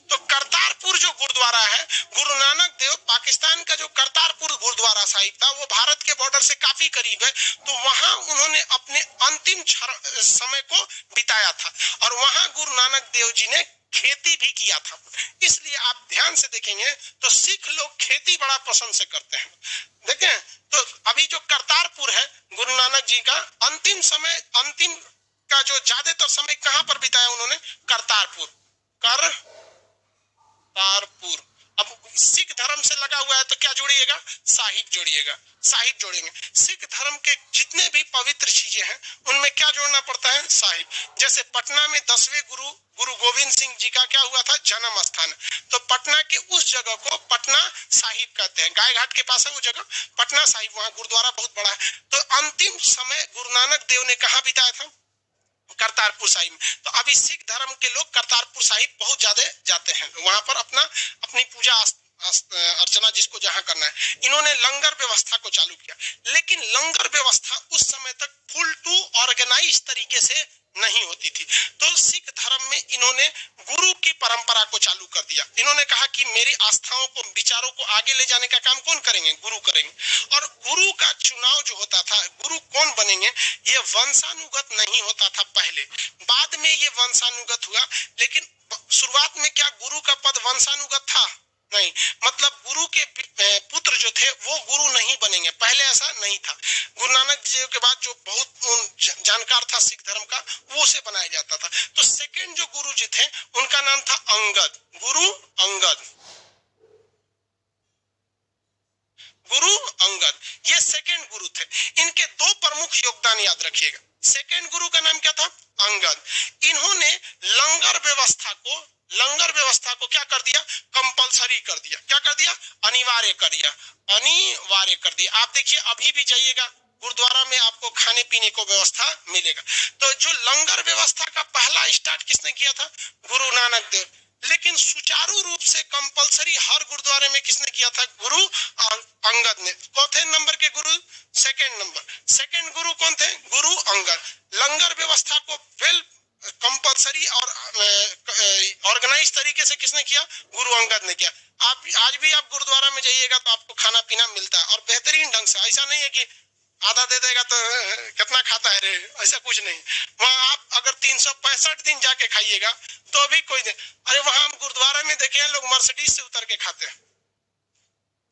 तो करतारपुर जो गुरुद्वारा है, गुरु नानक देव पाकिस्तान का जो करतारपुर गुरुद्वारा साहिब था वो भारत के बॉर्डर से काफी करीब है। तो वहां उन्होंने अपने अंतिम समय को बिताया था और वहां गुरु नानक देव जी ने खेती भी किया था। इसलिए आप ध्यान से देखेंगे तो सिख लोग खेती बड़ा पसंद से करते हैं। देखें तो अभी जो करतारपुर है, गुरु नानक जी का अंतिम समय, अंतिम का जो ज्यादातर समय कहां पर बिताया उन्होंने? करतारपुर। करतारपुर। अब सिख धर्म से लगा हुआ है तो क्या जोड़िएगा? साहिब जोड़िएगा, साहिब जोड़ेंगे। सिख धर्म के जितने भी पवित्र चीजें हैं उनमें क्या जोड़ना पड़ता है? साहिब। जैसे पटना में 10वें गुरु गुरु गोविंद सिंह जी का क्या हुआ था? जन्म स्थान। तो पटना के उस जगह को पटना साहिब कहते हैं। गाय घाट के पास है वो जगह, पटना साहिब, वहां गुरुद्वारा बहुत बड़ा है। तो अंतिम समय गुरु नानक देव ने कहा बिताया था? करतारपुर साहिब में। तो अभी सिख धर्म के लोग करतारपुर साहिब बहुत ज्यादा जाते हैं, वहां पर अपनी पूजा अर्चना जिसको जहां करना है। इन्होंने लंगर व्यवस्था को चालू किया, लेकिन लंगर व्यवस्था उस समय तक फुल टू ऑर्गेनाइज तरीके से नहीं होती थी। तो सिख धर्म में इन्होंने गुरु की परंपरा को चालू कर दिया। इन्होंने कहा कि मेरी आस्थाओं को, विचारों को आगे ले जाने का काम कौन करेंगे? गुरु करेंगे। और गुरु का चुनाव जो होता था, गुरु कौन बनेंगे, ये वंशानुगत नहीं होता था पहले, बाद में ये वंशानुगत हुआ। लेकिन शुरुआत में क्या गुरु का पद वंशानुगत था? नहीं। मतलब गुरु के पुत्र जो थे वो गुरु नहीं बनेंगे, पहले ऐसा नहीं था। गुरु नानक देव के बाद जो बहुत जानकार था सिख धर्म का, वो उसे बनाया जाता था। तो सेकंड जो गुरु जी थे उनका नाम था अंगद, गुरु अंगद, गुरु अंगद, ये सेकंड गुरु थे। इनके दो प्रमुख योगदान याद रखिएगा। सेकंड गुरु का नाम क्या था? अंगद। इन्होंने लंगर व्यवस्था को क्या कर दिया? कंपलसरी कर दिया। क्या कर दिया? अनिवार्य कर दिया, अनिवार्य कर दिया। आप देखिए अभी भी जाइएगा गुरुद्वारा में आपको खाने पीने को व्यवस्था मिलेगा। तो जो लंगर व्यवस्था का पहला स्टार्ट किसने किया था? गुरु नानक देव। लेकिन सुचारू रूप से कंपलसरी हर गुरुद्वारे में किसने किया था? गुरु अंगद ने। चौथे नंबर के गुरु, सेकंड नंबर, सेकंड गुरु कौन थे? गुरु अंगद। लंगर व्यवस्था को वेल कंपलसरी और ऑर्गेनाइज तरीके से किसने किया? गुरु अंगद ने किया। आप आज भी आप गुरुद्वारा में जाइएगा तो आपको खाना पीना मिलता है और बेहतरीन ढंग से। ऐसा नहीं है कि आधा दे देगा तो कितना खाता है रे, ऐसा कुछ नहीं। वहां आप अगर 365 दिन जाके खाइएगा तो भी कोई नहीं। अरे वहां हम गुरुद्वारा में देखे हैं लोग मर्सिडीज से उतर के खाते हैं,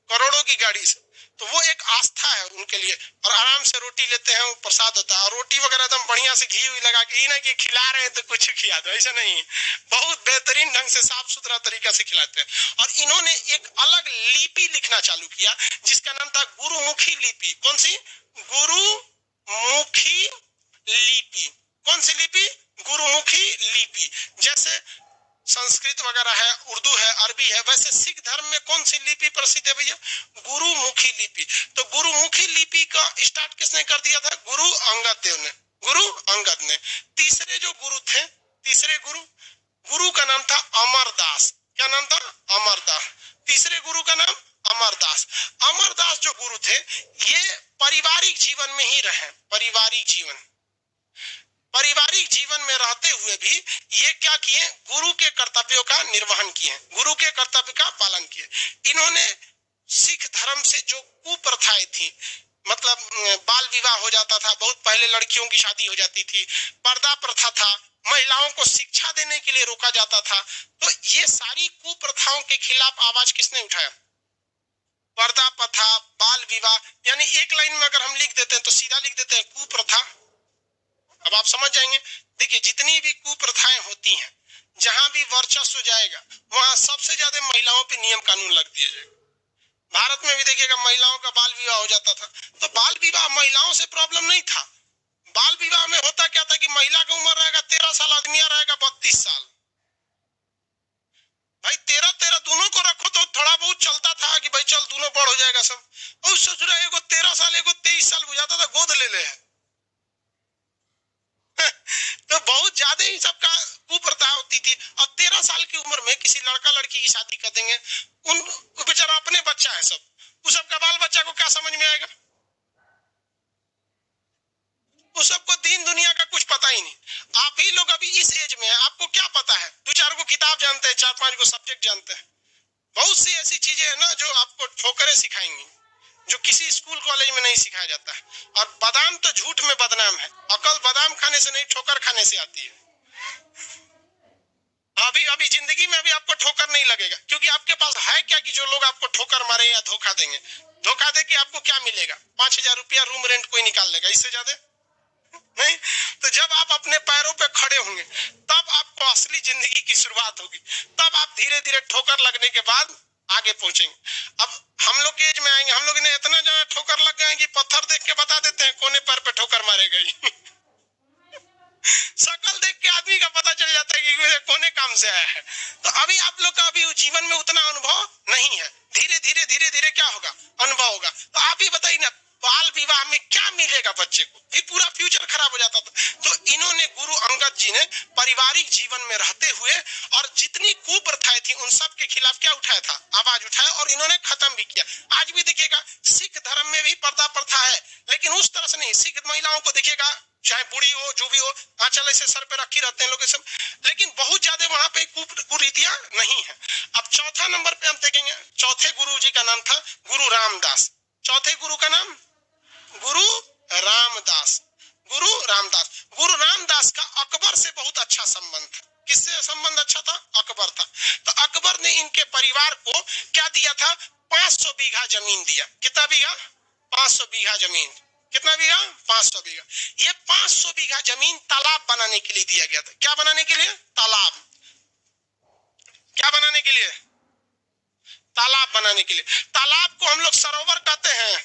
करोड़ों की गाड़ी से। तो वो एक आस्था है उनके लिए। और आराम से रोटी लेते हैं, प्रसाद होता है। और रोटी वगैरह एकदम बढ़िया से घी लगा के, ही ना कि खिला रहे हैं तो कुछ खिला दो, ऐसा नहीं। बहुत बेहतरीन ढंग से साफ सुथरा तरीका से खिलाते हैं। और इन्होंने एक अलग लिपि लिखना चालू किया जिसका नाम था गुरुमुखी लिपि। कौन सी? गुरुमुखी लिपि। कौन सी लिपि? गुरुमुखी लिपि। जैसे संस्कृत वगैरह है, उर्दू है, अरबी है। वैसे सिख धर्म में कौन सी लिपि प्रसिद्ध है भैया? गुरुमुखी लिपि। तो गुरुमुखी लिपि का स्टार्ट किसने कर दिया था? गुरु अंगद देव ने, गुरु अंगद ने। तीसरे जो गुरु थे, तीसरे गुरु का नाम था अमरदास। क्या नाम था? अमरदास। तीसरे गुरु का नाम अमरदास। अमरदास जो गुरु थे ये पारिवारिक जीवन में ही रहे। पारिवारिक जीवन में रहते हुए भी ये क्या किए? गुरु के कर्तव्यों का निर्वहन किए, गुरु के कर्तव्य का पालन किए। इन्होंने सिख धर्म से जो कुप्रथाएं थी, मतलब बाल विवाह हो जाता था, बहुत पहले लड़कियों की शादी हो जाती थी, पर्दा प्रथा था, महिलाओं को शिक्षा देने के लिए रोका जाता था, तो ये सारी कुप्रथाओं के खिलाफ आवाज किसने उठाया? पर्दा प्रथा, बाल विवाह, यानी एक लाइन में अगर हम लिख देते हैं तो सीधा लिख देते हैं कुप्रथा। अब आप समझ जाएंगे। देखिए जितनी भी कुप्रथाएं होती हैं, जहां भी वर्चस्व जाएगा वहां सबसे ज्यादा महिलाओं पे नियम कानून लग दिया जाएगा। भारत में भी देखिएगा महिलाओं का बाल विवाह हो जाता था, तो बाल विवाह महिलाओं से प्रॉब्लम नहीं था। बाल विवाह में होता क्या था कि महिला का उम्र रहेगा 13 साल, आदमी रहेगा 32 साल। भाई 13 दोनों को रखो तो थोड़ा बहुत चलता था कि भाई चल दोनों बड़ हो जाएगा सब। और ससुरा एगो 13 साल एगो 23 साल बुझाता था, गोद ले ले। तो बहुत ज्यादा ही सबका कुप्रथा होती थी। और 13 साल की उम्र में किसी लड़का लड़की की शादी कर देंगे, उन बेचारा अपने बच्चा है सब, उस सबका बाल बच्चा को क्या समझ में आएगा? उस सबको दीन दुनिया का कुछ पता ही नहीं। आप ही लोग अभी इस एज में हैं, आपको क्या पता है? 2-4 को किताब जानते हैं, 4-5 को सब्जेक्ट जानते हैं। बहुत सी ऐसी चीजें है ना जो आपको ठोकरें सिखाएंगी, जो किसी स्कूल कॉलेज में नहीं सिखाया जाता है। और बादाम तो झूठ में बदनाम है, अकल बादाम खाने से नहीं ठोकर खाने से आती है। अभी जिंदगी में अभी आपको ठोकर नहीं लगेगा, क्योंकि आपके पास है क्या कि जो लोग आपको ठोकर मारे या धोखा देंगे। धोखा दे के आपको क्या मिलेगा? 5,000 रुपया रूम रेंट कोई निकाल लेगा, इससे ज्यादा नहीं। तो जब आप अपने पैरों पे खड़े होंगे तब आपको असली जिंदगी की शुरुआत होगी, तब आप धीरे धीरे ठोकर लगने के बाद आगे पहुंचेंगे। अब हम लोग के एज में आएंगे, हम लोग ने इतना ज्यादा ठोकर लग गए कि पत्थर देख के बता देते हैं कोने पैर पे ठोकर मारे गई। शकल देख के आदमी का पता चल जाता है कि कोने काम से आया है। तो अभी आप लोग का अभी जीवन में उतना अनुभव नहीं है, धीरे धीरे क्या होगा? अनुभव होगा। तो आप ही बताइए ना, बाल विवाह में क्या मिलेगा बच्चे को? फिर पूरा फ्यूचर खराब हो जाता था। तो इन्होंने, गुरु अंगद जी ने पारिवारिक जीवन में रहते हुए और जितनी कुप्रथाएं थी उन सब के खिलाफ क्या उठाया था? आवाज उठाया, और इन्होंने खत्म भी किया। आज भी देखिएगा सिख धर्म में भी पर्दा प्रथा है, लेकिन उस तरह से नहीं। सिख महिलाओं को देखिएगा, चाहे बूढ़ी हो जो भी हो, आंचल ऐसे सर पे रखी रहते हैं लोग सब, लेकिन बहुत ज्यादा वहां पे कुरीतियां नहीं है। अब चौथा नंबर पे हम देखेंगे, चौथे गुरु जी का नाम था गुरु रामदास। चौथे गुरु का नाम गुरु रामदास। गुरु रामदास, गुरु रामदास का अकबर से बहुत अच्छा संबंध था। किससे संबंध अच्छा था? अकबर था। तो अकबर ने इनके परिवार को क्या दिया था? 500 बीघा जमीन दिया। कितना बीघा? 500 बीघा जमीन। कितना बीघा? 500 बीघा। ये 500 बीघा जमीन तालाब बनाने के लिए दिया गया था। क्या बनाने के लिए? तालाब। क्या बनाने के लिए? तालाब बनाने के लिए। तालाब को हम लोग सरोवर कहते हैं,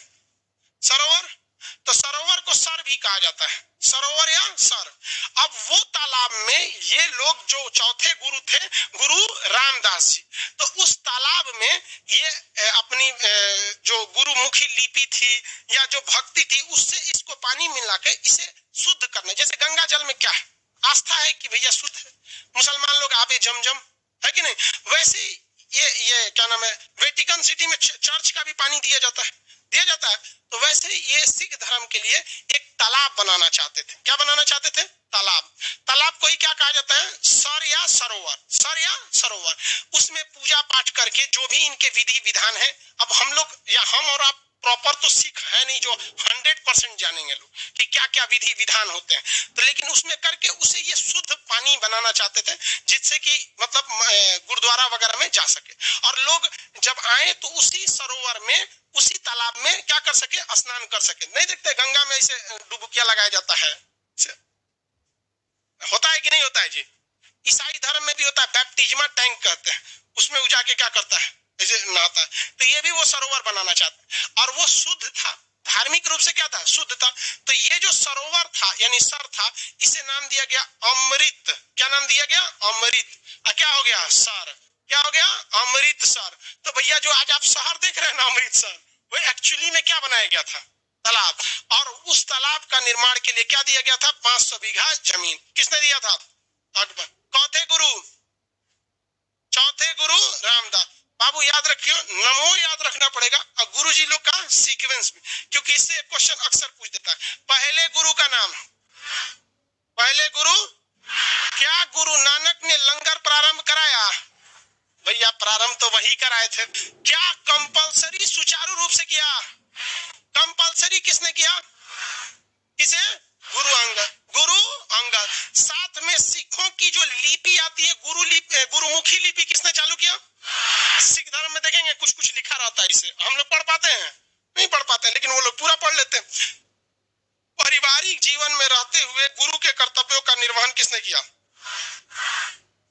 सरोवर। तो सरोवर को सर भी कहा जाता है, सरोवर या सर। अब वो तालाब में ये लोग जो चौथे गुरु थे, गुरु रामदास जी, तो उस तालाब में ये अपनी जो गुरुमुखी लिपि थी या जो भक्ति थी उससे इसको पानी मिला के इसे शुद्ध करना। जैसे गंगा जल में क्या है? आस्था है कि भैया शुद्ध है, मुसलमान लोग आबे जमजम है कि नहीं, वैसे ये क्या नाम है, वेटिकन सिटी में चर्च का भी पानी दिया जाता है। तो वैसे ये सिख धर्म के लिए एक तालाब बनाना चाहते थे। क्या बनाना चाहते थे? तालाब। तालाब को ही क्या कहा जाता है? सर या सरोवर। सर या सरोवर। उसमें पूजा पाठ करके जो भी इनके विधि विधान है, अब हम लोग या हम और आप प्रॉपर तो सिख है नहीं जो 100% जानेंगे लोग कि क्या क्या विधि विधान होते हैं, तो लेकिन उसमें करके उसे ये शुद्ध पानी बनाना चाहते थे, जिससे कि मतलब गुरुद्वारा वगैरह में जा सके, और लोग जब आए तो उसी सरोवर में, उसी तालाब में क्या कर सके? स्नान कर सके। नहीं देखते गंगा में ऐसे डुबकिया लगाया जाता है, होता है कि नहीं होता है जी? ईसाई धर्म में भी होता है, बैप्टिज्मा टैंक कहते हैं, उसमें जाके क्या करता है? ऐसे नहाता है। तो ये भी वो सरोवर बनाना चाहता है, और वो शुद्ध था, धार्मिक रूप से क्या था? शुद्ध था। तो ये जो सरोवर था यानी सर था, इसे नाम दिया गया अमृत। क्या नाम दिया गया? अमृत। क्या हो गया? सर। क्या हो गया? अमृतसर। तो भैया जो आज आप शहर देख रहे हैं ना अमृतसर, वो एक्चुअली में क्या बनाया गया था? तालाब। और उस तालाब का निर्माण के लिए क्या दिया गया था? 500 बीघा जमीन। किसने दिया था? अकबर। कौथे गुरु? चौथे गुरु रामदास। बाबू याद रखियो, नमो याद रखना पड़ेगा और गुरु जी लोग का सीक्वेंस भी, क्योंकि इससे क्वेश्चन अक्सर पूछ देता है। पहले गुरु का नाम, पहले गुरु क्या? गुरु नानक ने लंगर प्रारंभ कराया? भैया प्रारंभ तो वही कराए थे। क्या कंपलसरी सुचारू रूप से किया? कंपलसरी किसने किया? किसे? गुरु अंगद। गुरु अंगद। साथ में सिखों की जो लिपि आती है गुरु लिपि, गुरुमुखी लिपि किसने चालू किया? सिख धर्म में देखेंगे कुछ कुछ लिखा रहता है, इसे हम लोग पढ़ पाते हैं? नहीं पढ़ पाते हैं, लेकिन वो लोग पूरा पढ़ लेते हैं। पारिवारिक जीवन में रहते हुए गुरु के कर्तव्यों का निर्वहन किसने किया?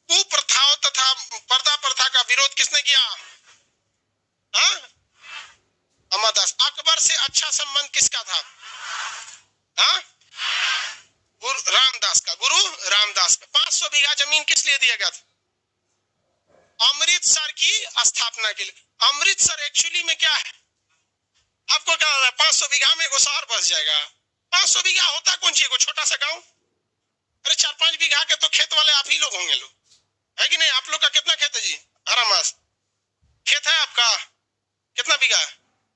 कुप्रथाओं तथा पर्दा प्रथा का विरोध किसने किया? अमरदास। अकबर से अच्छा संबंध किसका था? गुरु रामदास का। गुरु रामदास का। 500 बीघा जमीन किस लिए दिया गया था? अमृतसर की स्थापना के लिए। अमृतसर एक्चुअली में क्या है? आपको क्या लग रहा है 500 बीघा में एगो शहर बस जाएगा? 500 बीघा होता कौन सी? एगो छोटा सा गांव। अरे 4-5 बीघा के तो खेत वाले आप ही लोग होंगे, लोग है कि नहीं? आप लोग का कितना खेत है जी? आरामास खेत है आपका? कितना बीघा?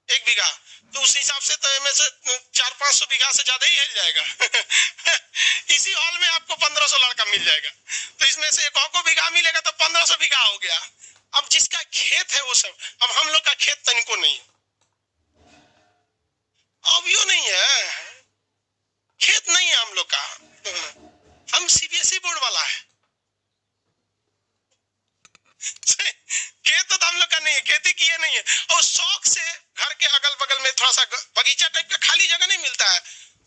1 बीघा। तो उस हिसाब से तो में से 400-500 बीघा से ज्यादा ही हिल जाएगा। इसी हॉल में आपको 1500 लड़का मिल जाएगा, तो इसमें से 1 बीघा मिलेगा तो 1500 बीघा हो गया। अब जिसका खेत है वो सब, अब हम लोग का खेत तनिको नहीं है, अब यो नहीं है, खेत नहीं है हम लोग का। हम सीबीएसई बोर्ड वाला है। खेत तो हम लोग का नहीं है, खेती किए नहीं है। और शौक से घर के अगल बगल में थोड़ा सा बगीचा टाइप का खाली जगह नहीं मिलता है,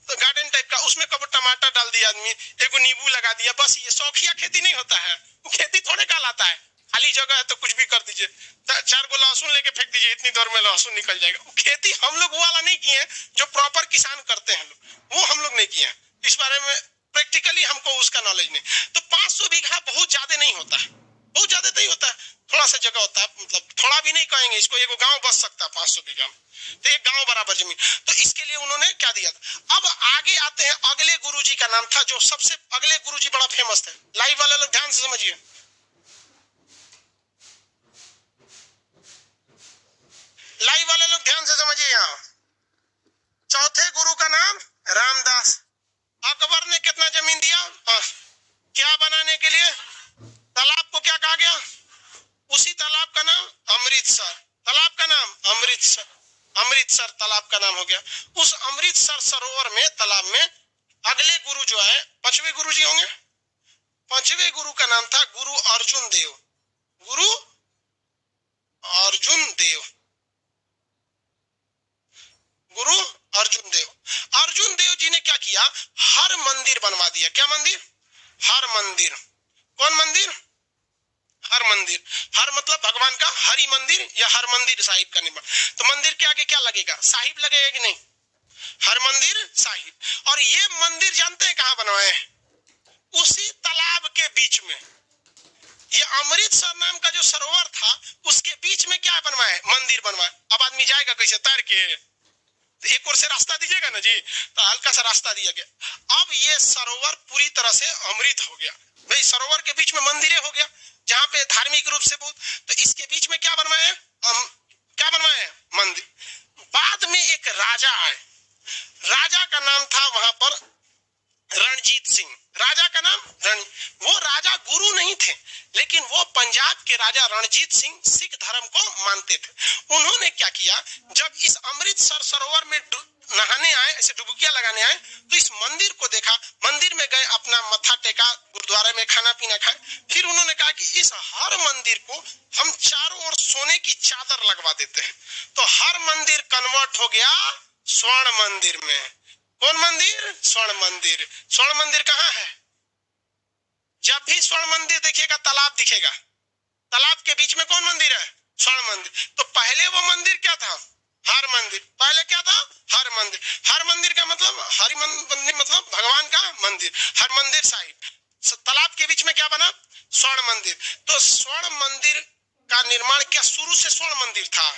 तो गार्डन टाइप का, उसमें कब टमाटर डाल दिया आदमी, एगो नींबू लगा दिया, बस। ये शौकिया खेती नहीं होता है, वो खेती थोड़े कहलाता है। खाली जगह है तो कुछ भी कर दीजिए, 4 गो लहसुन लेके फेंक दीजिए, इतनी देर में लहसुन निकल जाएगा। वो खेती हम लोग वाला नहीं किए, जो प्रॉपर किसान करते हैं लोग, वो हम लोग नहीं किए। इस बारे में प्रैक्टिकली हमको उसका नॉलेज नहीं। तो 500 बीघा बहुत ज्यादा नहीं होता है, बहुत ज्यादा नहीं होता है, थोड़ा सा जगह होता है, मतलब थोड़ा भी नहीं कहेंगे इसको, एगो गांव बस सकता है 500 बीघा में, तो एक गांव बराबर जमीन। तो इसके लिए उन्होंने क्या दिया था? अब आगे आते हैं, अगले गुरुजी का नाम था, जो सबसे अगले गुरुजी बड़ा फेमस थे। लाइव वाले लोग ध्यान से समझिए, लाइव वाले लोग ध्यान से समझिए। यहाँ चौथे गुरु का नाम रामदास। अकबर ने कितना जमीन दिया? क्या बनाने के लिए? तालाब को क्या कहा गया? उसी तालाब का नाम अमृतसर। तालाब का नाम अमृतसर, अमृतसर तालाब का नाम हो गया। उस अमृतसर सरोवर में, तालाब में, अगले गुरु जो है, 5वें गुरु जी होंगे। 5वें गुरु का नाम था गुरु अर्जुन देव। गुरु अर्जुन देव, गुरु अर्जुन देव। अर्जुन देव जी ने क्या किया? हर मंदिर बनवा दिया। क्या मंदिर? हर मंदिर। कौन मंदिर? हर मंदिर। हर मतलब भगवान का हरि मंदिर या हर मंदिर साहिब का निर्माण। तो मंदिर के आगे क्या लगेगा? साहिब लगेगा कि नहीं? हर मंदिर साहिब। और ये मंदिर जानते हैं कहां बनवाए? उसी तालाब के बीच में। ये अमृतसर नाम का जो सरोवर था, उसके बीच में क्या बनवाए? मंदिर बनवाए। अब आदमी जाएगा कैसे? तैर के? तो एक ओर से रास्ता दीजिएगा ना जी, तो हल्का सा रास्ता दिया गया। अब ये सरोवर पूरी तरह से अमृत हो गया। भाई सरोवर के बीच में मंदिरें हो गया, जहां पे धार्मिक रूप से बहुत, तो इसके बीच में क्या बनवाए? क्या बनवाए? मंदिर। बाद में एक राजा आए, राजा का नाम था वहां पर रणजीत सिंह। राजा का नाम वो राजा गुरु नहीं थे, लेकिन वो पंजाब के राजा रणजीत सिंह सिख धर्म को मानते थे। उन्होंने क्या किया? जब इस अमृतसर सरोवर में नहाने आए, ऐसे डुबकियां लगाने आए, तो इस मंदिर को देखा, मंदिर में गए, अपना मत्था टेका, गुरुद्वारे में खाना पीना खाए। फिर उन्होंने कहा कि इस हर मंदिर को हम चारों ओर सोने की चादर लगवा देते हैं। तो हर मंदिर कन्वर्ट हो गया स्वर्ण मंदिर में। कौन मंदिर? स्वर्ण मंदिर। स्वर्ण मंदिर कहाँ है? जब भी स्वर्ण मंदिर देखिएगा तालाब दिखेगा, तालाब के बीच में कौन मंदिर है? स्वर्ण मंदिर। तो पहले वो मंदिर क्या था? हर मंदिर। पहले क्या था? हर मंदिर। हर मंदिर का मतलब, हरि मंदिर मतलब भगवान का मंदिर, हर मंदिर साहिब। तालाब के बीच में क्या बना? स्वर्ण मंदिर। तो स्वर्ण मंदिर का निर्माण किया। शुरू से स्वर्ण मंदिर था।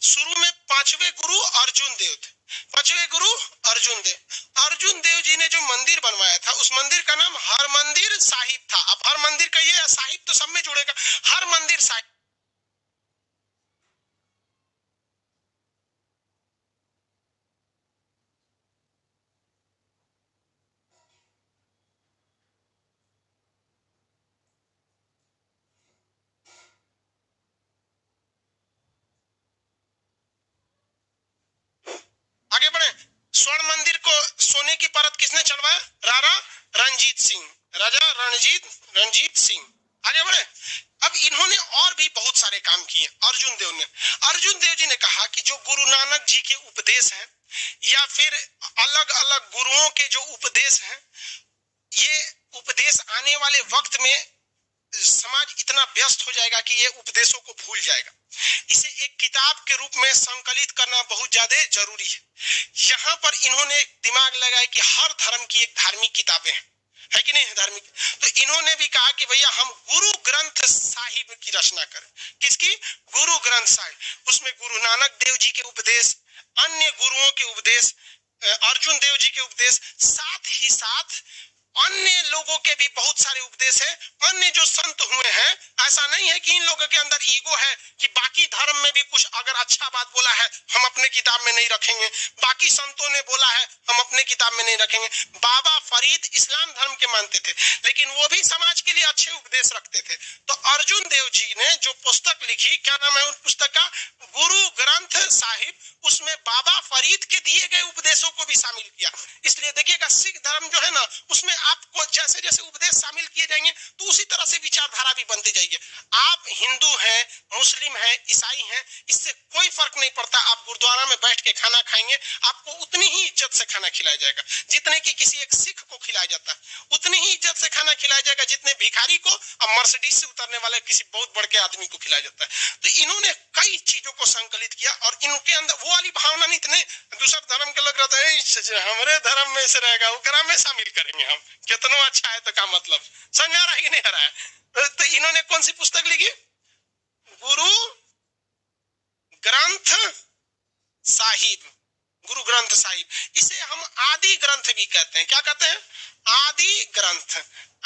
शुरू में पांचवें गुरु अर्जुन देव थे। पांचवें गुरु अर्जुन देव, अर्जुन देव जी ने जो मंदिर बनवाया था उस मंदिर का नाम हर मंदिर साहिब था। अब हर मंदिर कहिए, साहिब तो सब में जुड़ेगा, हर मंदिर साहिब। आगे बढ़े। स्वर्ण मंदिर को सोने की परत किसने चढ़वाया? राजा रणजीत सिंह, राजा रणजीत सिंह। आगे बढ़े। अब इन्होंने और भी बहुत सारे काम किए अर्जुन देव ने। अर्जुन देव जी ने कहा कि जो गुरु नानक जी के उपदेश हैं या फिर अलग अलग गुरुओं के जो उपदेश हैं, ये उपदेश आने वाले वक्त में समाज इतना व्यस्त हो जाएगा कि ये उपदेशों को भूल जाएगा। इसे एक किताब के रूप में संकलित करना बहुत ज्यादा जरूरी है। यहाँ पर इन्होंने दिमाग लगाया कि हर धर्म की एक धार्मिक किताबें हैं, है कि नहीं धार्मिक। तो इन्होंने भी कहा कि भैया हम गुरु ग्रंथ साहिब की रचना करें। किसकी? गुरु ग्रंथ साहिब। उसमें गुरु नानक देव जी के उपदेश, अन्य गुरुओं के उपदेश, अर्जुन देव जी के उपदेश, साथ ही साथ अन्य लोगों के भी बहुत सारे उपदेश है। अन्य जो संत हुए हैं, ऐसा नहीं है कि इन लोगों के अंदर ईगो है कि बाकी धर्म में भी कुछ अगर अच्छा बात बोला है हम अपने किताब में नहीं रखेंगे, बाकी संतों ने बोला है हम अपने किताब में नहीं रखेंगे। बाबा फरीद इस्लाम धर्म के मानते थे, लेकिन वो भी समाज के लिए अच्छे उपदेश रखते थे। तो अर्जुन देव जी ने जो पुस्तक लिखी, क्या नाम है उस पुस्तक का? गुरु ग्रंथ साहिब। उसमें बाबा फरीद के दिए गए उपदेशों को भी शामिल किया। इसलिए देखिएगा सिख धर्म जो है ना, उसमें आपको जैसे जैसे उपदेश शामिल किए जाएंगे तो उसी तरह से विचारधारा भी बनती जाएगी। आप हिंदू हैं, मुस्लिम हैं, ईसाई हैं, इससे कोई फर्क नहीं पड़ता। आप गुरुद्वारा में बैठ के खाना खाएंगे, आपको उतनी ही इज्जत से खाना खिलाया जाएगा जितने की किसी एक सिख को खिलाया जाता है। उतनी ही इज्जत से खाना खिलाया जाएगा जितने भिखारी को और मर्सिडीज से उतरने वाले किसी बहुत बड़े आदमी को खिलाया जाता है। तो इन्होंने कई चीजों को संकलित किया और इनके अंदर वो वाली भावना नहीं थी। दूसरे धर्म के लोग रहते हैं हमारे धर्म में से रहेगा, वो में शामिल करेंगे हम, कितना अच्छा है तो क्या मतलब, समझ आ रहा है कि नहीं आ रहा है। तो इन्होंने कौन सी पुस्तक लिखी? गुरु ग्रंथ साहिब। गुरु ग्रंथ साहिब, इसे हम आदि ग्रंथ भी कहते हैं। क्या कहते हैं? आदि ग्रंथ।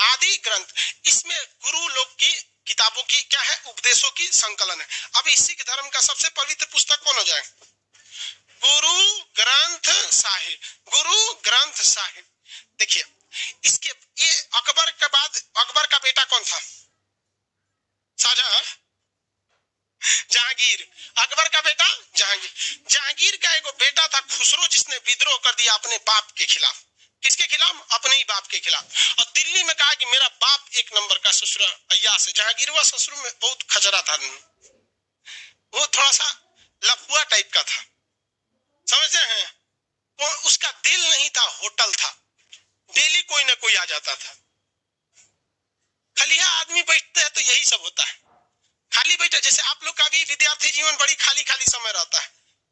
आदि ग्रंथ, इसमें गुरु लोग की किताबों की क्या है? उपदेशों की संकलन है। अब सिख धर्म का सबसे पवित्र पुस्तक कौन हो जाए? गुरु ग्रंथ साहिब। गुरु ग्रंथ साहिब। देखिए इसके ये अकबर के बाद अकबर का बेटा कौन था? शाहजहां, जहांगीर। अकबर का बेटा जहांगीर। जहांगीर का एक बेटा था खुसरो, जिसने विद्रोह कर दिया अपने बाप के खिलाफ। किसके खिलाफ? अपने ही बाप के खिलाफ। और दिल्ली में कहा कि मेरा बाप एक नंबर का ससुर अय्यास है। जहांगीर हुआ ससुर में बहुत खजरा था, वो थोड़ा सा लफुआ टाइप का था, समझते हैं। वो उसका दिल नहीं था, होटल था, डेली कोई ना कोई आ जाता था। खलिया आदमी बैठते हैं तो यही सब होता है, खाली बैठा। जैसे आप लोग का भी विद्यार्थी जीवन बड़ी खाली खाली समय रहता है,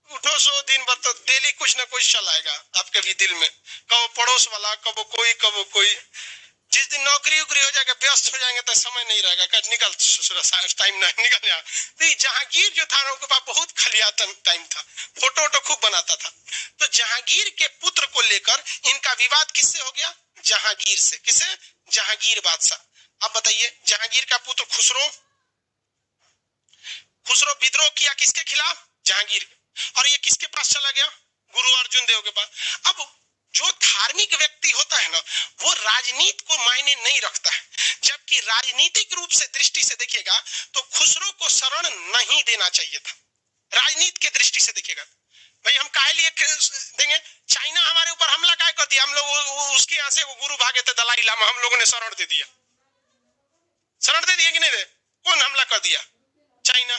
उठो सो दिन भर तो डेली कुछ ना कुछ चलाएगा आपके भी दिल में, कबो पड़ोस वाला, कबो कोई। जिस दिन नौकरी उकरी हो जाएगा, व्यस्त हो जाएंगे तो समय नहीं रहेगा, कल निकल टाइम ना निकल जाए। तो ये जहांगीर जो था ना, उनके पास बहुत खलिया टाइम था, फोटो वोटो खूब बनाता था। तो जहांगीर के पुत्र को लेकर इनका विवाद किससे हो गया? जहांगीर से। किसे? जहांगीर बादशाह। अब बताइए, जहांगीर का पुत्र खुसरो विद्रोह किया किसके खिलाफ? जहांगीर। और ये किसके पास चला गया? गुरु अर्जुन देव के पास। अब जो धार्मिक व्यक्ति होता है ना, वो राजनीति को मायने नहीं रखता है। जबकि राजनीतिक रूप से दृष्टि से देखिएगा तो खुसरो को शरण नहीं देना चाहिए था। राजनीति के दृष्टि से देखिएगा, भाई हम काहे लिए देंगे? चाइना हमारे ऊपर हमला काहे कर दिया? हम लोग उसके यहाँ से वो गुरु भागे थे दलाई लामा, हम लोगों ने शरण दे दिया। शरण दे दिया कि नहीं दे? कौन हमला कर दिया? चाइना।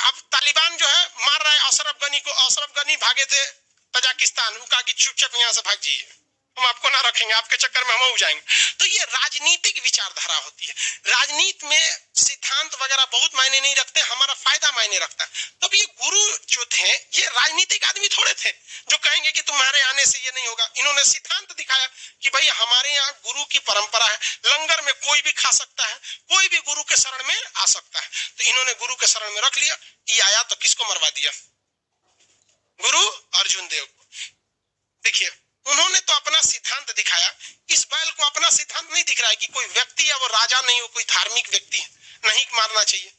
अब तालिबान जो है मार रहा है अशरफ गनी को। अशरफ गनी भागे थे तजाकिस्तान, कहा कि चुपचाप यहाँ से भाग जाइए, हम आपको ना रखेंगे, आपके चक्कर में हम हो जाएंगे। तो ये राजनीतिक विचारधारा होती है। राजनीति में सिद्धांत वगैरह बहुत मायने नहीं रखते, हमारा फायदा मायने रखता है। तो ये गुरु जो थे, ये राजनीतिक आदमी थोड़े थे जो कहेंगे कि तुम्हारे आने से ये नहीं होगा। इन्होंने सिद्धांत दिखाया कि भाई हमारे यहाँ गुरु की परंपरा है, लंगर में कोई भी खा सकता है, कोई भी गुरु के शरण में आ सकता है। तो इन्होंने गुरु के शरण में रख लिया। ये आया तो किसको मरवा दिया? गुरु अर्जुन देव को। देखिए उन्होंने तो अपना सिद्धांत दिखाया, इस बैल को अपना सिद्धांत नहीं दिख रहा है कि कोई व्यक्ति है, वो राजा नहीं, वो कोई धार्मिक व्यक्ति है, नहीं मारना चाहिए।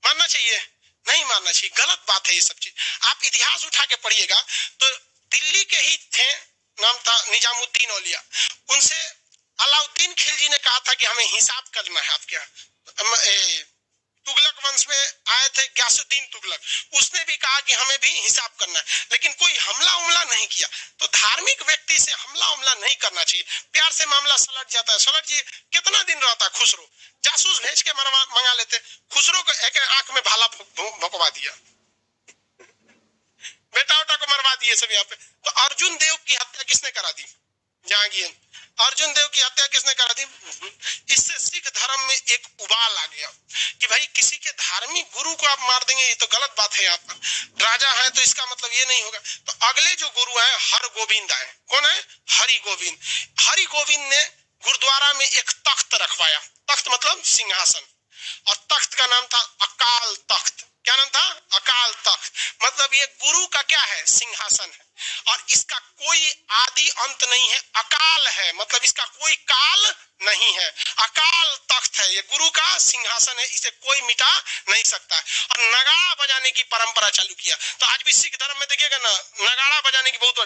मारना चाहिए? नहीं मारना चाहिए, गलत बात है ये सब चीज। आप इतिहास उठा के पढ़िएगा तो दिल्ली के ही थे, नाम था निजामुद्दीन औलिया, उनसे अलाउद्दीन खिलजी ने कहा था कि हमें हिसाब करना है आपके। तुगलक वंश में आए थे ग्यासुद्दीन तुगलक, उसने भी कहा कि हमें भी हिसाब करना है, लेकिन कोई हमला उमला नहीं किया। तो धार्मिक व्यक्ति से हमला उमला नहीं करना चाहिए, प्यार से मामला सलट जाता है। सलट जी कितना दिन रहता खुसरो, जासूस भेज के मंगा लेते, खुसरो को एक आंख में भाला भोंकवा दिया, बेटा उटा को मरवा दिए सब यहाँ पे। तो अर्जुन देव की हत्या किसने करा दी? जहांगीर। अर्जुन देव की हत्या किसने करा दी? इससे सिख धर्म में एक उबाल आ गया कि भाई किसी के धार्मिक गुरु को आप मार देंगे, ये तो गलत बात है। आप राजा है तो इसका मतलब ये नहीं होगा। तो अगले जो गुरु है हर गोविंद आए। कौन है? हरि गोविंद। हरि गोविंद ने गुरुद्वारा में एक तख्त रखवाया, तख्त मतलब सिंहासन, और तख्त का नाम था अकाल तख्त। क्या नाम था? अकाल तख्त। मतलब ये गुरु का क्या है? सिंहासन है, और इसका कोई आदि अंत नहीं है, अकाल है, मतलब इसका कोई काल नहीं है, अकाल तख्त है, ये गुरु का सिंहासन है, इसे कोई मिटा नहीं सकता। और नगाड़ा बजाने की परंपरा चालू किया। तो आज भी सिख धर्म में देखिएगा ना, नगाड़ा बजाने की बहुत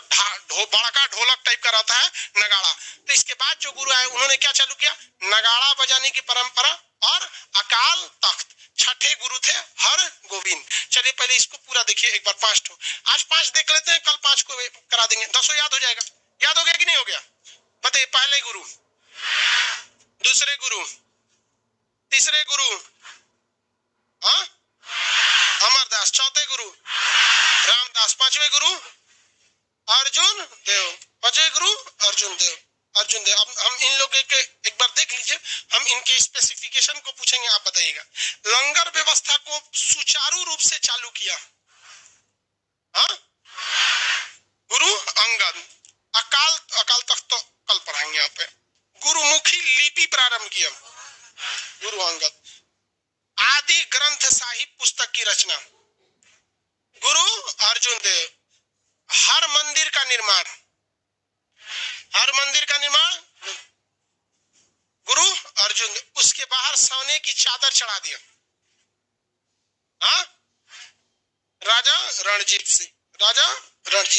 बड़का ढोलक टाइप का रहता है नगाड़ा। तो इसके बाद जो गुरु आए उन्होंने क्या चालू किया? नगाड़ा बजाने की परंपरा और अकाल तख्त। छठे गुरु थे हर गोविंद। चलिए पहले इसको पूरा देखिए एक बार, 5 ठो। आज 5 देख लेते हैं, कल 5 को करा देंगे, 10 याद हो जाएगा। याद हो गया कि नहीं हो गया? बताइए। पहले गुरु, दूसरे गुरु, तीसरे गुरु हाँ अमरदास, चौथे गुरु रामदास, पांचवे गुरु अर्जुन देव, पांचवे गुरु अर्जुन देव। अर्जुन देव। अब हम इन लोगों के एक बार देख लीजिए, हम इनके स्पेसिफिकेशन को पूछेंगे, आप बताइएगा। लंगर व्यवस्था को सुचारू रूप से चालू किया हाँ गुरु अंगद। अकाल तख्त तो कल पढ़ाएंगे यहाँ पे। गुरुमुखी लिपि प्रारंभ किया गुरु अंगद। आदि ग्रंथ साहिब पुस्तक की रचना गुरु अर्जुन देव। हर मंदिर का निर्माण गुरु अर्जुन देव। उसके बाहर सोने की चादर चढ़ा दिया हाँ राजा रणजीत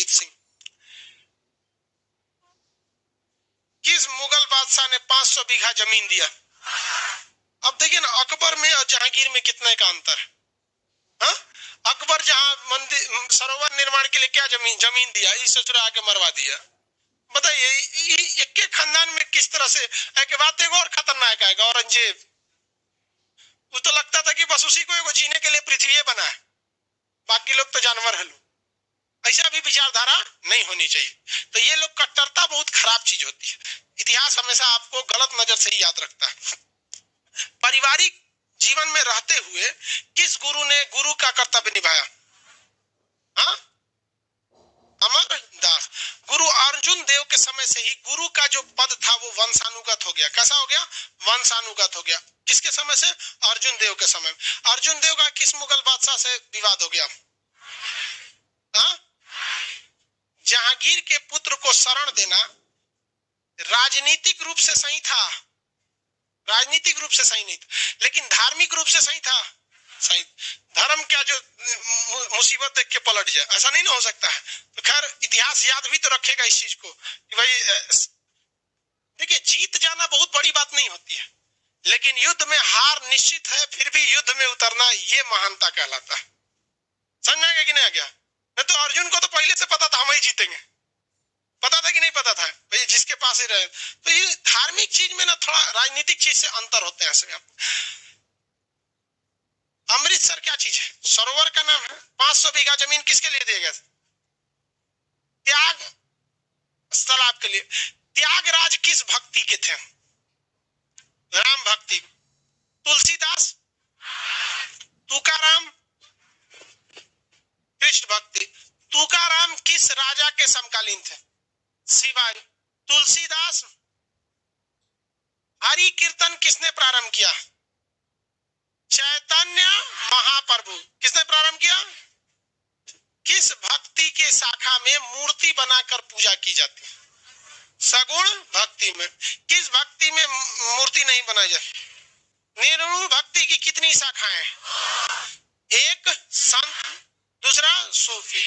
सिंह। किस मुगल बादशाह ने 500 बीघा जमीन दिया? अब देखिए ना, अकबर में और जहांगीर में कितने का अंतर है। हाँ? अकबर जहां मंदिर सरोवर निर्माण के लिए क्या जमीन दिया, इस ससुरा आके मरवा दिया। बताइए एक के खानदान में किस तरह से एक बात। एक और खतरनाक है, औरंगजेब। वो तो लगता था कि बस उसी को एगो जीने के लिए पृथ्वी बना है, बाकी लोग तो जानवर है। ऐसा भी विचारधारा नहीं होनी चाहिए। तो ये लोग कट्टरता बहुत खराब चीज होती है। इतिहास हमेशा आपको गलत नजर से ही याद रखता है। पारिवारिक जीवन में रहते हुए किस गुरु ने गुरु का कर्तव्य निभाया? हाँ अमरदास। गुरु अर्जुन देव के समय से ही गुरु का जो पद था वो वंशानुगत हो गया। कैसा हो गया? वंशानुगत हो गया। किसके समय से? अर्जुन देव के समय। अर्जुन देव का किस मुगल बादशाह से विवाद हो गया? हाँ जहांगीर के पुत्र को शरण देना राजनीतिक रूप से सही था, राजनीतिक रूप से सही नहीं था, लेकिन धार्मिक रूप से सही था। सही। धर्म क्या जो मुसीबत देख के पलट जाए, ऐसा नहीं ना हो सकता है। तो खैर इतिहास याद भी तो रखेगा इस चीज को कि भाई देखिए, जीत जाना बहुत बड़ी बात नहीं होती है, लेकिन युद्ध में हार निश्चित है, फिर भी युद्ध में उतरना ये महानता कहलाता है। समझ में आ गया कि नहीं आ गया? तो अर्जुन को तो पहले से पता था हम ही जीतेंगे। पता था कि नहीं पता था? भाई जिसके पास ही रहे। तो ये धार्मिक चीज में ना थोड़ा राजनीतिक चीज से अंतर होते हैं। ऐसे अमृतसर क्या चीज है? सरोवर का नाम है। 500 बीघा जमीन किसके लिए दिया गया? त्याग तालाब के लिए। त्यागराज किस भक्ति के थे? राम भक्ति। तुलसीदास, तुकाराम, कृष्ण भक्ति। तुकाराम किस राजा के समकालीन थे? शिवाजी। तुलसीदास किसने प्रारंभ किया? चैतन्य महाप्रभु। किसने प्रारंभ किया? किस भक्ति के शाखा में मूर्ति बनाकर पूजा की जाती है? सगुण भक्ति में। किस भक्ति में मूर्ति नहीं बनाई जाती? निर्गुण भक्ति की कितनी शाखाएं? एक संत, दूसरा सूफी।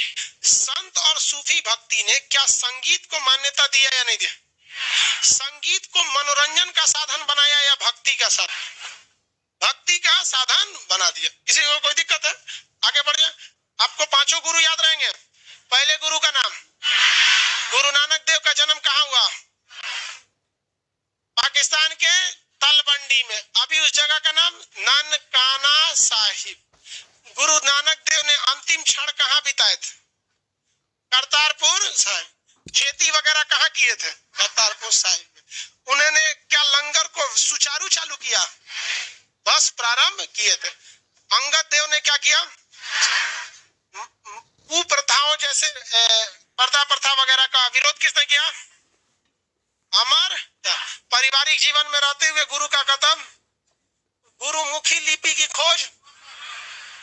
संत और सूफी भक्ति ने क्या संगीत को मान्यता दिया या नहीं दिया? संगीत को मनोरंजन का साधन बनाया या भक्ति का साधन? भक्ति का साधन बना दिया। किसी को कोई दिक्कत है? आगे बढ़ जाए। आपको पांचों गुरु याद रहेंगे। पहले गुरु का नाम, गुरु नानक देव का जन्म कहाँ हुआ? पाकिस्तान के तलवंडी में। अभी उस जगह का नाम ननकाना साहिब। गुरु नानक देव ने अंतिम क्षण कहाँ बिताए थे? करतारपुर साहिब। खेती वगैरह कहाँ किए थे? करतारपुर साहिब में। उन्होंने क्या लंगर को सुचारू चालू किया? बस प्रारंभ किए थे। अंगद देव ने क्या किया? कुप्रथाओं जैसे पर्दा प्रथा वगैरह का विरोध किसने किया? अमर। पारिवारिक जीवन में रहते हुए गुरु का कदम, गुरुमुखी लिपि की खोज,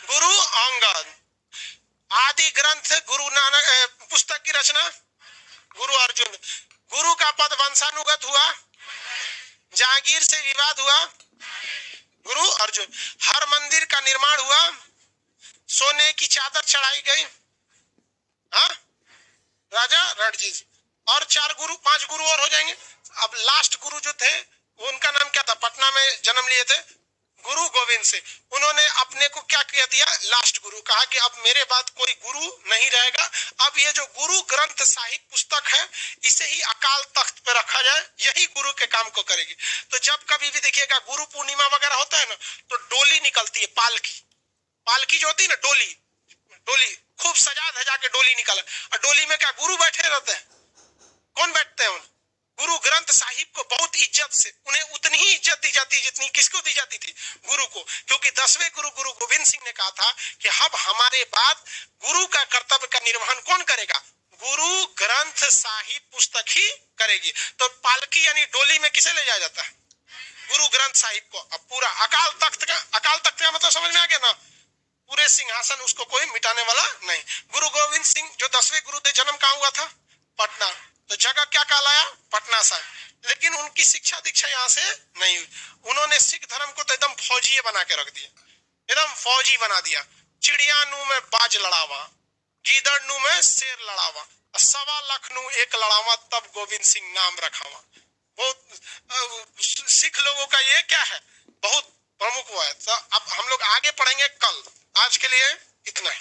गुरु अंगद। आदि ग्रंथ गुरु नानक पुस्तक की रचना, गुरु अर्जुन। गुरु का पद वंशानुगत हुआ, जहांगीर से विवाद हुआ, गुरु अर्जुन। हर मंदिर का निर्माण हुआ, सोने की चादर चढ़ाई गई, हाँ, राजा रणजीत। और 4 गुरु 5 गुरु और हो जाएंगे। अब लास्ट गुरु जो थे उनका नाम क्या था? पटना में जन्म लिए थे, गुरु गोविंद सिंह। उन्होंने अपने को क्या किया दिया? लास्ट गुरु। कहा कि अब मेरे बाद कोई गुरु नहीं रहेगा। अब ये जो गुरु ग्रंथ साहिब पुस्तक है इसे ही अकाल तख्त पे रखा जाए, यही गुरु के काम को करेगी। तो जब कभी भी देखिएगा गुरु पूर्णिमा वगैरह होता है ना, तो डोली निकलती है, पालकी। पालकी जो होती है ना, डोली, डोली खूब सजा धजा के डोली निकाला। और डोली में क्या गुरु बैठे रहते हैं? कौन बैठते हैं? गुरु ग्रंथ साहिब को बहुत इज्जत से, उन्हें उतनी ही इज्जत दी जाती जितनी किसको दी जाती थी? गुरु को। क्योंकि 10वें गुरु गुरु गोविंद सिंह ने कहा था कि अब हमारे बाद गुरु का कर्तव्य का निर्वहन कौन करेगा? गुरु ग्रंथ साहिब पुस्तक ही करेगी। तो पालकी यानी डोली में किसे ले जाया जाता है? गुरु ग्रंथ साहिब को। अब पूरा अकाल तख्त का मतलब समझ में आ गया ना? पूरे सिंहासन उसको कोई मिटाने वाला नहीं। गुरु गोविंद सिंह जो 10वें गुरु थे, जन्म कहाँ हुआ था? पटना। तो जगह क्या कहलाया? पटना साहिब। लेकिन उनकी शिक्षा दीक्षा यहाँ से नहीं हुई। उन्होंने सिख धर्म को तो एकदम फौजी बना के रख दिया, एकदम फौजी बना दिया। चिड़िया नू में बाज लड़ावा, गीदड़ नू में शेर लड़ावा, 1.25 लाख नू एक लड़ावा, तब गोविंद सिंह नाम रखावा। बहुत सिख लोगों का ये क्या है, बहुत प्रमुख हुआ है। तो अब हम लोग आगे पढ़ेंगे कल। आज के लिए इतना ही।